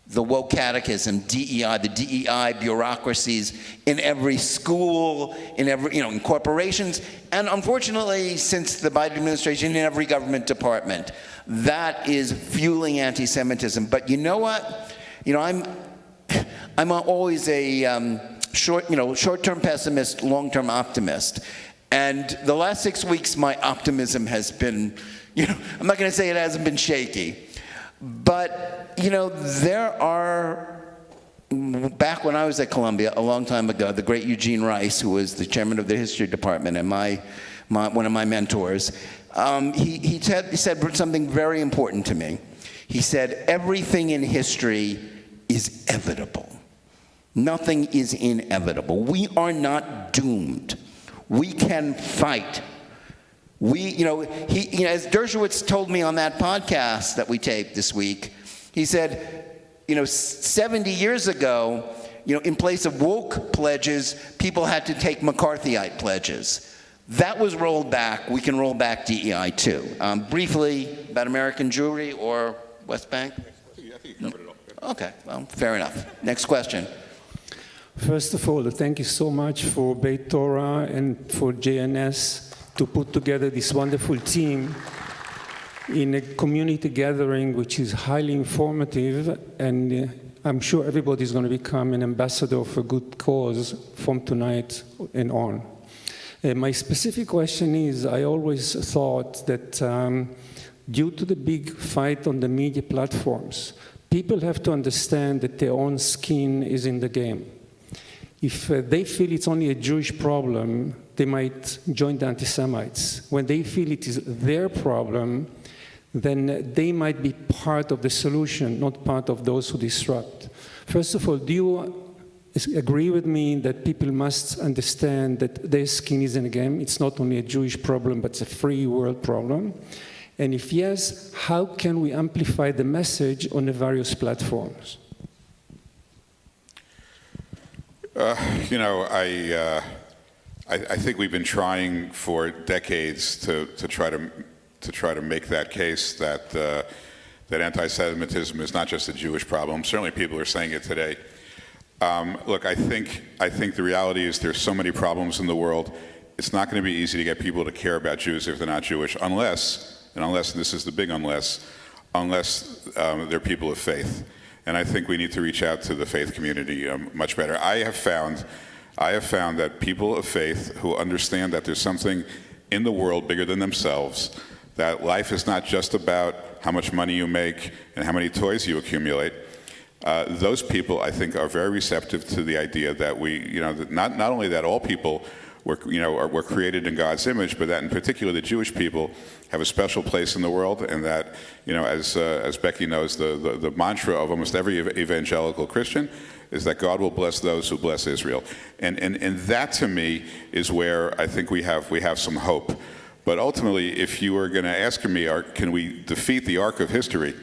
the woke catechism, DEI, the DEI bureaucracies in every school, in corporations, and unfortunately, since the Biden administration, in every government department. That is fueling anti-Semitism. But you know what? I'm always a short-term pessimist, long-term optimist. And the last 6 weeks, my optimism has been, I'm not going to say it hasn't been shaky, but there are, back when I was at Columbia a long time ago, the great Eugene Rice, who was the chairman of the history department and one of my mentors, he said something very important to me. He said, everything in history is inevitable. Nothing is inevitable. We are not doomed. We can fight. As Dershowitz told me on that podcast that we taped this week, he said, 70 years ago, in place of woke pledges, people had to take McCarthyite pledges. That was rolled back. We can roll back DEI too. Briefly, about American Jewry or West Bank? I think you covered it all. Okay, well, fair enough. Next question. First of all, thank you so much for Beit Torah and for JNS to put together this wonderful team in a community gathering which is highly informative, and I'm sure everybody's going to become an ambassador for a good cause from tonight and on. My specific question is, I always thought that due to the big fight on the media platforms, people have to understand that their own skin is in the game. If they feel it's only a Jewish problem, they might join the anti-Semites. When they feel it is their problem, then they might be part of the solution, not part of those who disrupt. First of all, do you agree with me that people must understand that their skin is in the game? It's not only a Jewish problem, but it's a free world problem. And if yes, how can we amplify the message on the various platforms? I think we've been trying for decades to try to make that case that that anti-Semitism is not just a Jewish problem. Certainly, people are saying it today. Look, I think the reality is there's so many problems in the world. It's not going to be easy to get people to care about Jews if they're not Jewish, unless, and this is the big unless they're people of faith. And I think we need to reach out to the faith community much better. I have found that people of faith who understand that there's something in the world bigger than themselves, that life is not just about how much money you make and how many toys you accumulate. Those people, I think, are very receptive to the idea that not only that all people were created in God's image, but that in particular the Jewish people have a special place in the world, and that, as Becky knows, the mantra of almost every evangelical Christian is that God will bless those who bless Israel, and that to me is where I think we have some hope. But ultimately, if you were going to ask me, can we defeat the arc of history?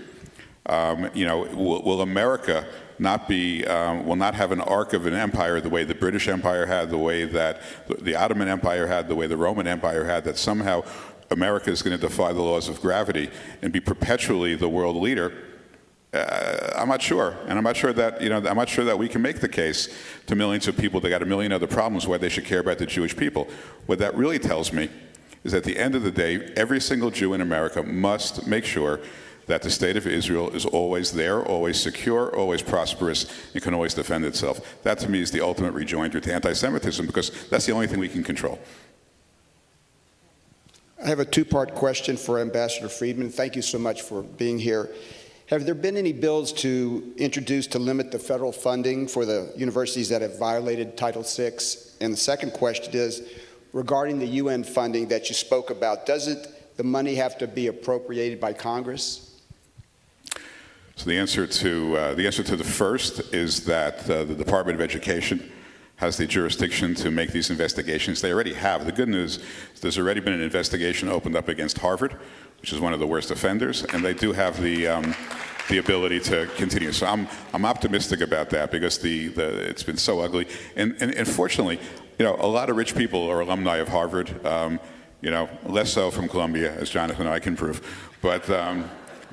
Will America will not have an arc of an empire the way the British Empire had, the way that the Ottoman Empire had, the way the Roman Empire had, that somehow America is going to defy the laws of gravity and be perpetually the world leader? I'm not sure, and I'm not sure that we can make the case to millions of people that got a million other problems why they should care about the Jewish people. What that really tells me is at the end of the day, every single Jew in America must make sure that the state of Israel is always there, always secure, always prosperous, and can always defend itself. That to me is the ultimate rejoinder to anti-Semitism, because that's the only thing we can control. I have a two-part question for Ambassador Friedman. Thank you so much for being here. Have there been any bills to introduce to limit the federal funding for the universities that have violated Title VI? And the second question is, regarding the UN funding that you spoke about, doesn't the money have to be appropriated by Congress? So the answer to the first is that the Department of Education has the jurisdiction to make these investigations. They already have. The good news is there's already been an investigation opened up against Harvard, which is one of the worst offenders, and they do have the ability to continue. So I'm optimistic about that because it's been so ugly. And fortunately, a lot of rich people are alumni of Harvard. Less so from Columbia, as Jonathan and I can prove. But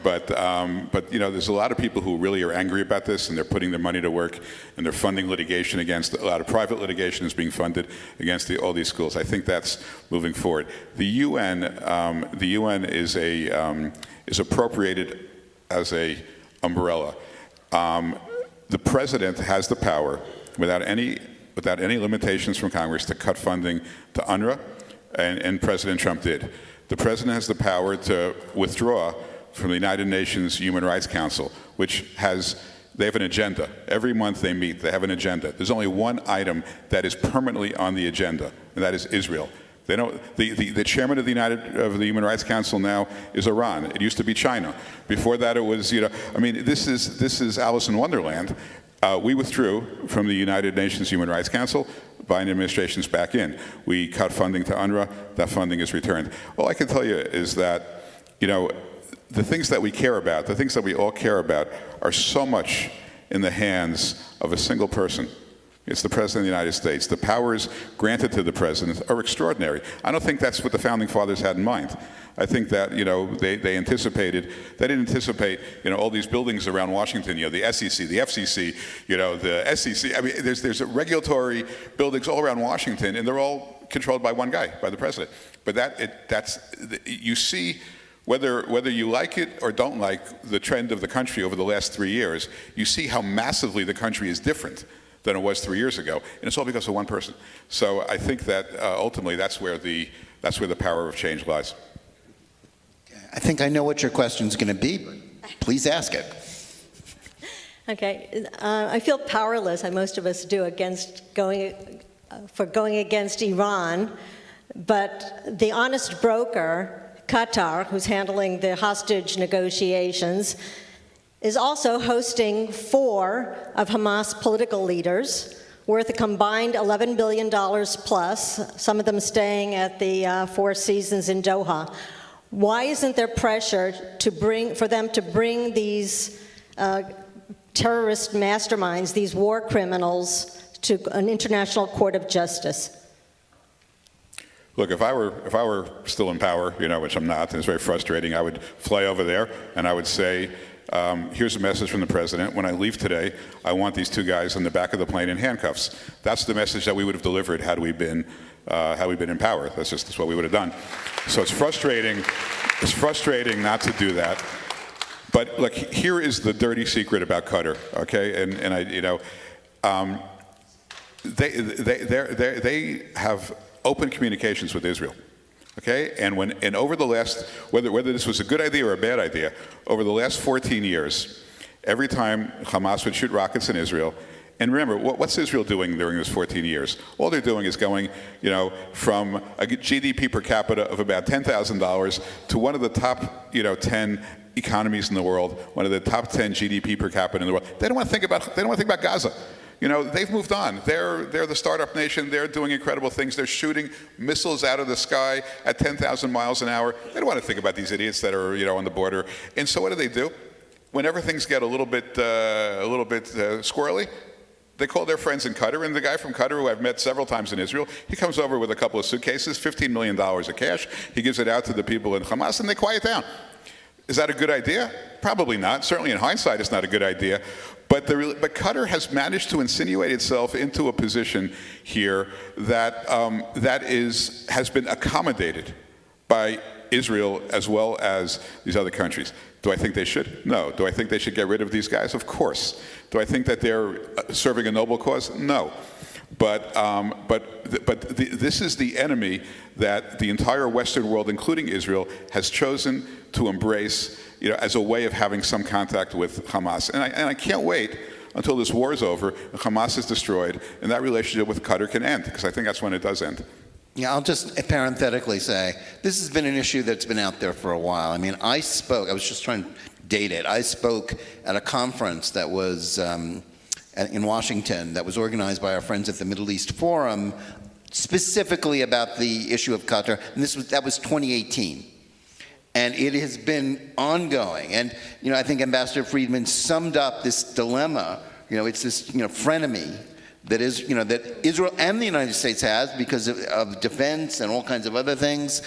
there's a lot of people who really are angry about this, and they're putting their money to work, and they're funding litigation against a lot of private litigation is being funded against all these schools. I think that's moving forward. The UN is appropriated as a umbrella. The president has the power, without any limitations from Congress, to cut funding to UNRWA, and President Trump did. The president has the power to withdraw from the United Nations Human Rights Council, they have an agenda. Every month they meet, they have an agenda. There's only one item that is permanently on the agenda, and that is Israel. The chairman of the Human Rights Council now is Iran. It used to be China. Before that, it was this is Alice in Wonderland. We withdrew from the United Nations Human Rights Council. Biden administration's back in. We cut funding to UNRWA. That funding is returned. All I can tell you is that the things that we care about, the things that we all care about, are so much in the hands of a single person. It's the President of the United States. The powers granted to the President are extraordinary. I don't think that's what the Founding Fathers had in mind. I think that, they didn't anticipate, all these buildings around Washington, the SEC, the FCC, the SEC. I mean, there's regulatory buildings all around Washington, and they're all controlled by one guy, by the President. But you see, whether you like it or don't like the trend of the country over the last 3 years, you see how massively the country is different than it was 3 years ago, and it's all because of one person. So I think that ultimately that's where the power of change lies. I think I know what your question's going to be, but please ask it. Okay, I feel powerless, and most of us do, going against Iran, but the honest broker, Qatar, who's handling the hostage negotiations, is also hosting 4 of Hamas political leaders, worth a combined $11 billion plus, some of them staying at the Four Seasons in Doha. Why isn't there pressure for them to bring these terrorist masterminds, these war criminals, to an international court of justice? Look, if I were still in power, which I'm not, and it's very frustrating, I would fly over there and I would say, here's a message from the president. When I leave today, I want these 2 guys in the back of the plane in handcuffs. That's the message that we would have delivered had we been in power. That's what we would have done. So it's frustrating. It's frustrating not to do that. But look, here is the dirty secret about Qatar. Okay, they have open communications with Israel. Okay, and over the last, whether this was a good idea or a bad idea, over the last 14 years, every time Hamas would shoot rockets in Israel, and remember, what's Israel doing during those 14 years? All they're doing is going, from a GDP per capita of about $10,000 to one of the top, 10 economies in the world, one of the top 10 GDP per capita in the world. They don't want to think about Gaza. They've moved on. They're the startup nation. They're doing incredible things. They're shooting missiles out of the sky at 10,000 miles an hour. They don't want to think about these idiots that are, on the border. And so what do? Whenever things get a little bit squirrely, they call their friends in Qatar. And the guy from Qatar, who I've met several times in Israel, he comes over with a couple of suitcases, $15 million of cash. He gives it out to the people in Hamas, and they quiet down. Is that a good idea? Probably not. Certainly in hindsight, it's not a good idea. But Qatar has managed to insinuate itself into a position here that has been accommodated by Israel as well as these other countries. Do I think they should? No. Do I think they should get rid of these guys? Of course. Do I think that they're serving a noble cause? No. But this is the enemy that the entire Western world, including Israel, has chosen to embrace, as a way of having some contact with Hamas. And I can't wait until this war is over, and Hamas is destroyed, and that relationship with Qatar can end, because I think that's when it does end. Yeah, I'll just parenthetically say, this has been an issue that's been out there for a while. I mean, I was just trying to date it. I spoke at a conference that was in Washington that was organized by our friends at the Middle East Forum, specifically about the issue of Qatar, and that was 2018. And it has been ongoing. And, I think Ambassador Friedman summed up this dilemma. It's this, frenemy that is, that Israel and the United States has because of defense and all kinds of other things.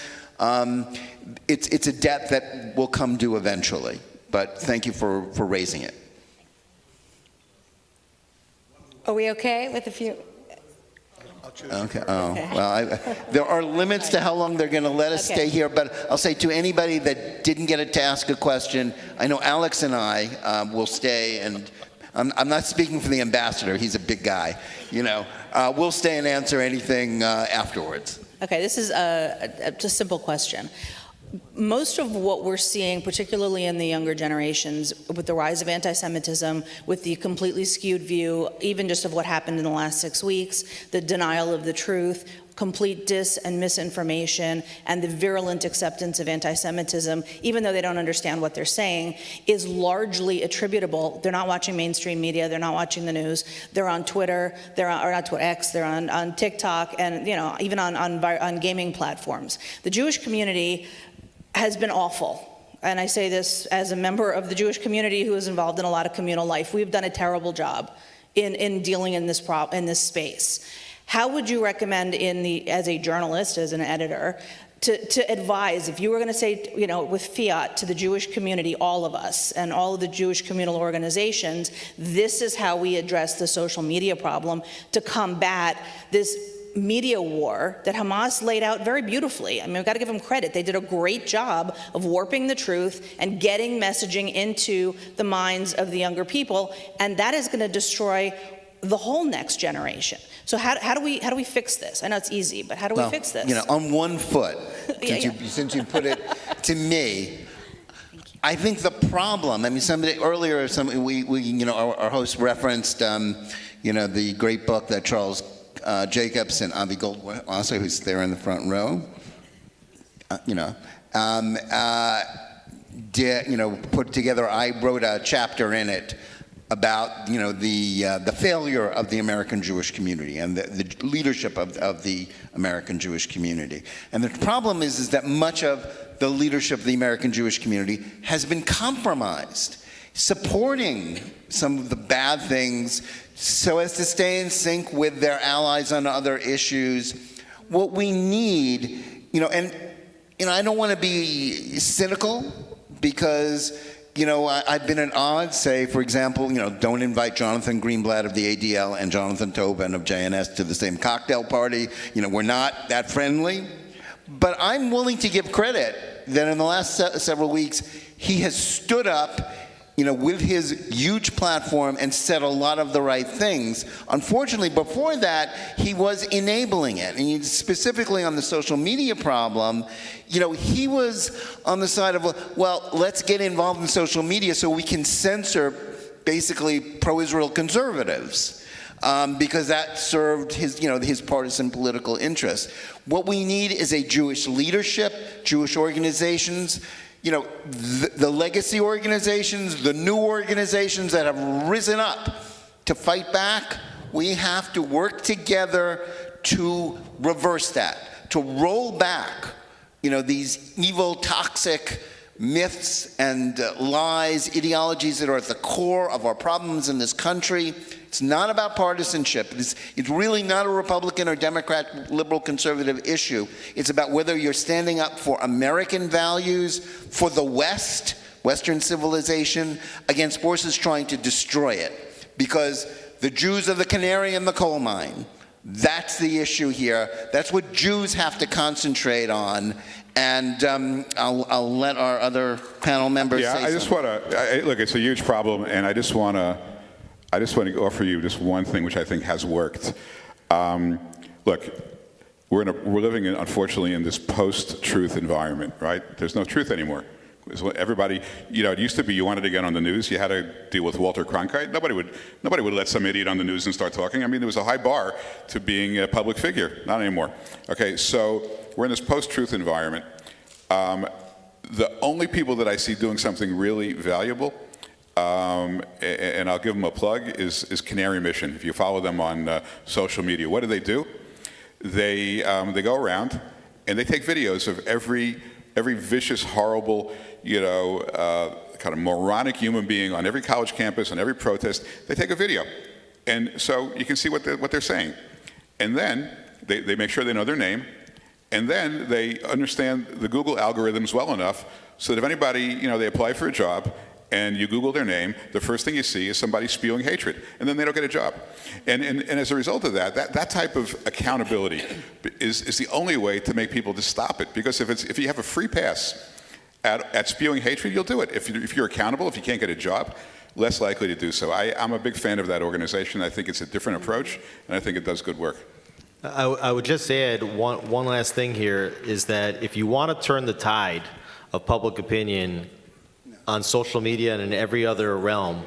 It's a debt that will come due eventually. But thank you for raising it. Are we okay with a few? Okay. Oh, well, there are limits to how long they're going to let us stay here, but I'll say to anybody that didn't get to ask a question, I know Alex and I will stay, and I'm not speaking for the ambassador. He's a big guy. We'll stay and answer anything afterwards. Okay, this is just a simple question. Most of what we're seeing, particularly in the younger generations, with the rise of anti-Semitism, with the completely skewed view, even just of what happened in the last 6 weeks, the denial of the truth, complete dis and misinformation, and the virulent acceptance of anti-Semitism, even though they don't understand what they're saying, is largely attributable. They're not watching mainstream media, they're not watching the news, they're on Twitter, they're on, or not Twitter, X, they're on TikTok, and even on gaming platforms. The Jewish community has been awful. And I say this as a member of the Jewish community who is involved in a lot of communal life. We've done a terrible job in dealing in this space. How would you recommend as a journalist, as an editor, to advise, if you were going to say, with fiat to the Jewish community, all of us, and all of the Jewish communal organizations, this is how we address the social media problem to combat this media war that Hamas laid out very beautifully. I mean, we've got to give them credit. They did a great job of warping the truth and getting messaging into the minds of the younger people, and that is going to destroy the whole next generation. So how do we fix this? I know it's easy, but how do we fix this? On one foot, since you put it to me, I think the problem, earlier, our host referenced, the great book that Charles Jacobs and Avi Goldwasser, who's there in the front row, put together. I wrote a chapter in it about the failure of the American Jewish community and the leadership of the American Jewish community. And the problem is that much of the leadership of the American Jewish community has been compromised, supporting some of the bad things so as to stay in sync with their allies on other issues. What we need, I don't want to be cynical because, I've been at odds, say, for example, don't invite Jonathan Greenblatt of the ADL and Jonathan Tobin of JNS to the same cocktail party. We're not that friendly. But I'm willing to give credit that in the last several weeks, he has stood up with his huge platform and said a lot of the right things. Unfortunately, before that, he was enabling it. And specifically on the social media problem, he was on the side of, let's get involved in social media so we can censor basically pro-Israel conservatives. Because that served his partisan political interests. What we need is a Jewish leadership, Jewish organizations, the legacy organizations, the new organizations that have risen up to fight back. We have to work together to reverse that, to roll back, these evil, toxic myths and lies, ideologies that are at the core of our problems in this country. It's not about partisanship. It's really not a Republican or Democrat, liberal, conservative issue. It's about whether you're standing up for American values, for the West, Western civilization, against forces trying to destroy it. Because the Jews are the canary in the coal mine. That's the issue here. That's what Jews have to concentrate on. And I'll let our other panel members say something. I just want to, look, it's a huge problem, and I just want to offer you just one thing which I think has worked. Look, we're living, unfortunately, in this post-truth environment, right? There's no truth anymore. Is what everybody, it used to be you wanted to get on the news, you had to deal with Walter Cronkite. Nobody would let some idiot on the news and start talking. I mean, there was a high bar to being a public figure. Not anymore. Okay, so we're in this post-truth environment. The only people that I see doing something really valuable, and I'll give them a plug, is Canary Mission. If you follow them on social media, what do? They go around and they take videos of every vicious, horrible, kind of moronic human being on every college campus, on every protest. They take a video, and so you can see what they're saying, and then they make sure they know their name, and then they understand the Google algorithms well enough so that if anybody, they apply for a job, and you Google their name, the first thing you see is somebody spewing hatred, and then they don't get a job. And as a result of that type of accountability is the only way to make people just stop it. Because if you have a free pass at spewing hatred, you'll do it. If you're accountable, if you can't get a job, less likely to do so. I'm a big fan of that organization. I think it's a different approach, and I think it does good work. I would just add one last thing here, is that if you want to turn the tide of public opinion on social media and in every other realm,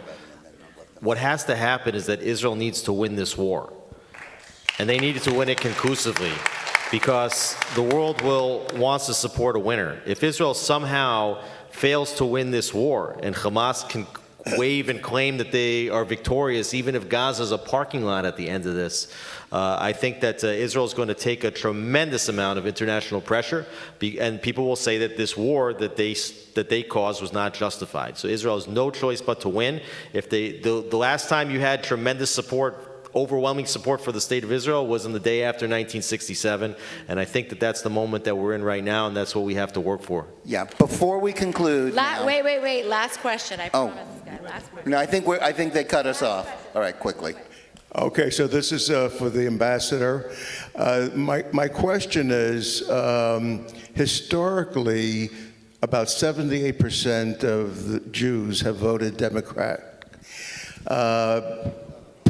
what has to happen is that Israel needs to win this war. And they needed to win it conclusively, because the world wants to support a winner. If Israel somehow fails to win this war, and Hamas can wave and claim that they are victorious, even if Gaza is a parking lot at the end of this, I think that Israel is going to take a tremendous amount of international pressure, and people will say that this war that they caused was not justified. So Israel has no choice but to win. If the last time you had tremendous support, overwhelming support for the state of Israel, was in the day after 1967, and I think that that's the moment that we're in right now, and that's what we have to work for. Yeah. Before we conclude, Wait. Last question. I promise. Last question. No, I think they cut us off. All right, quickly. Okay, so this is for the ambassador. My question is, historically, about 78% of the Jews have voted Democrat.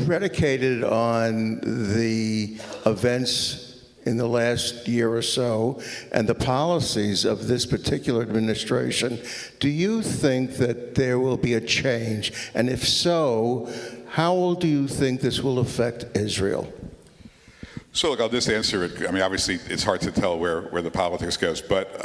Predicated on the events in the last year or so and the policies of this particular administration, do you think that there will be a change? And if so, how do you think this will affect Israel? So look, I'll just answer it. I mean, obviously, it's hard to tell where the politics goes, but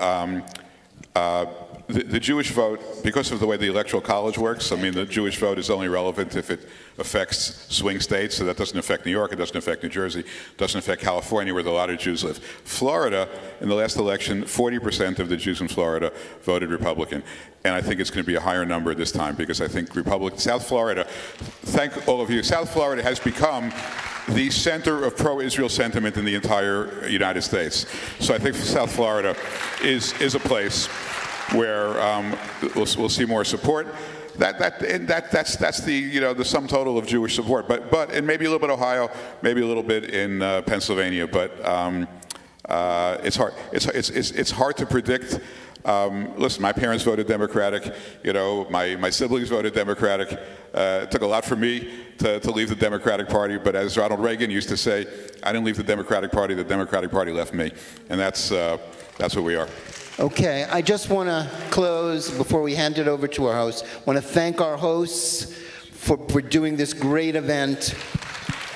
the Jewish vote, because of the way the Electoral College works, I mean, the Jewish vote is only relevant if it affects swing states, so that doesn't affect New York, it doesn't affect New Jersey, it doesn't affect California, where a lot of Jews live. Florida, in the last election, 40% of the Jews in Florida voted Republican, and I think it's going to be a higher number this time, because I think South Florida, thank all of you, South Florida has become the center of pro-Israel sentiment in the entire United States. So I think South Florida is a place where we'll see more support. That's the the sum total of Jewish support. But and maybe a little bit Ohio, maybe a little bit in Pennsylvania. But it's hard. It's hard to predict. Listen, my parents voted Democratic. My siblings voted Democratic. It took a lot for me to leave the Democratic Party. But as Ronald Reagan used to say, I didn't leave the Democratic Party. The Democratic Party left me. And that's what we are. Okay, I just want to close before we hand it over to our host. I want to thank our hosts for doing this great event.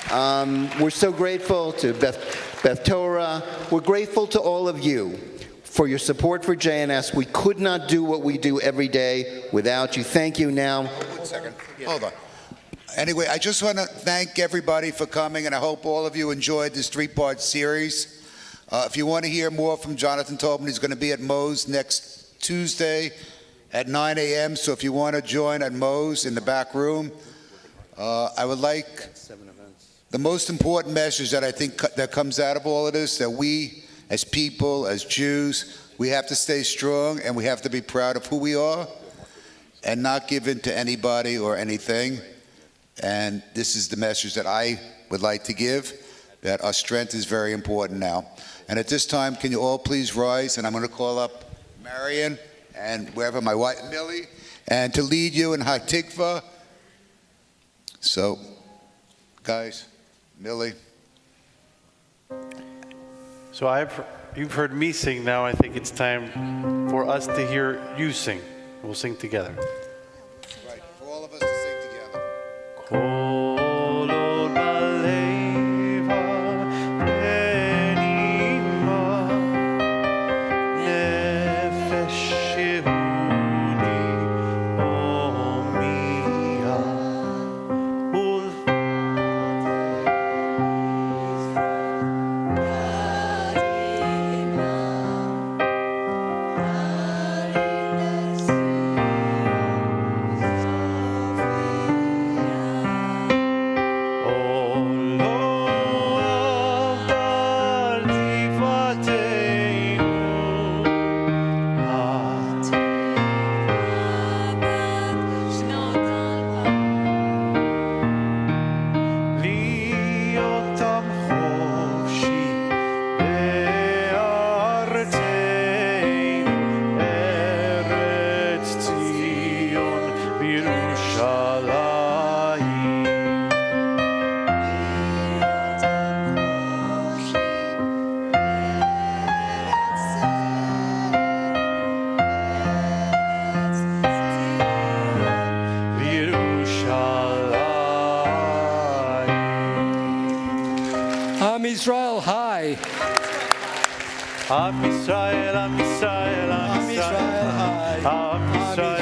We're so grateful to Beth Torah. We're grateful to all of you for your support for JNS. We could not do what we do every day without you. Thank you. Now, 1 second. Hold on. Anyway, I just want to thank everybody for coming, and I hope all of you enjoyed this three-part series. If you want to hear more from Jonathan Tobin, he's going to be at Moe's next Tuesday at 9 a.m. So if you want to join at Moe's in the back room, I would like the most important message that I think that comes out of all of this, that we as people, as Jews, we have to stay strong and we have to be proud of who we are and not give in to anybody or anything. And this is the message that I would like to give, that our strength is very important now. And at this time, can you all please rise? And I'm going to call up Marion and wherever my wife, Millie, and to lead you in Hatikva. So, guys, Millie. So you've heard me sing. Now I think it's time for us to hear you sing. We'll sing together. Right, for all of us to sing together. Kol od baleva benima nefesh shehuni omia ul Am Israel high. Am Israel, Am Israel, Am Israel, Am Israel.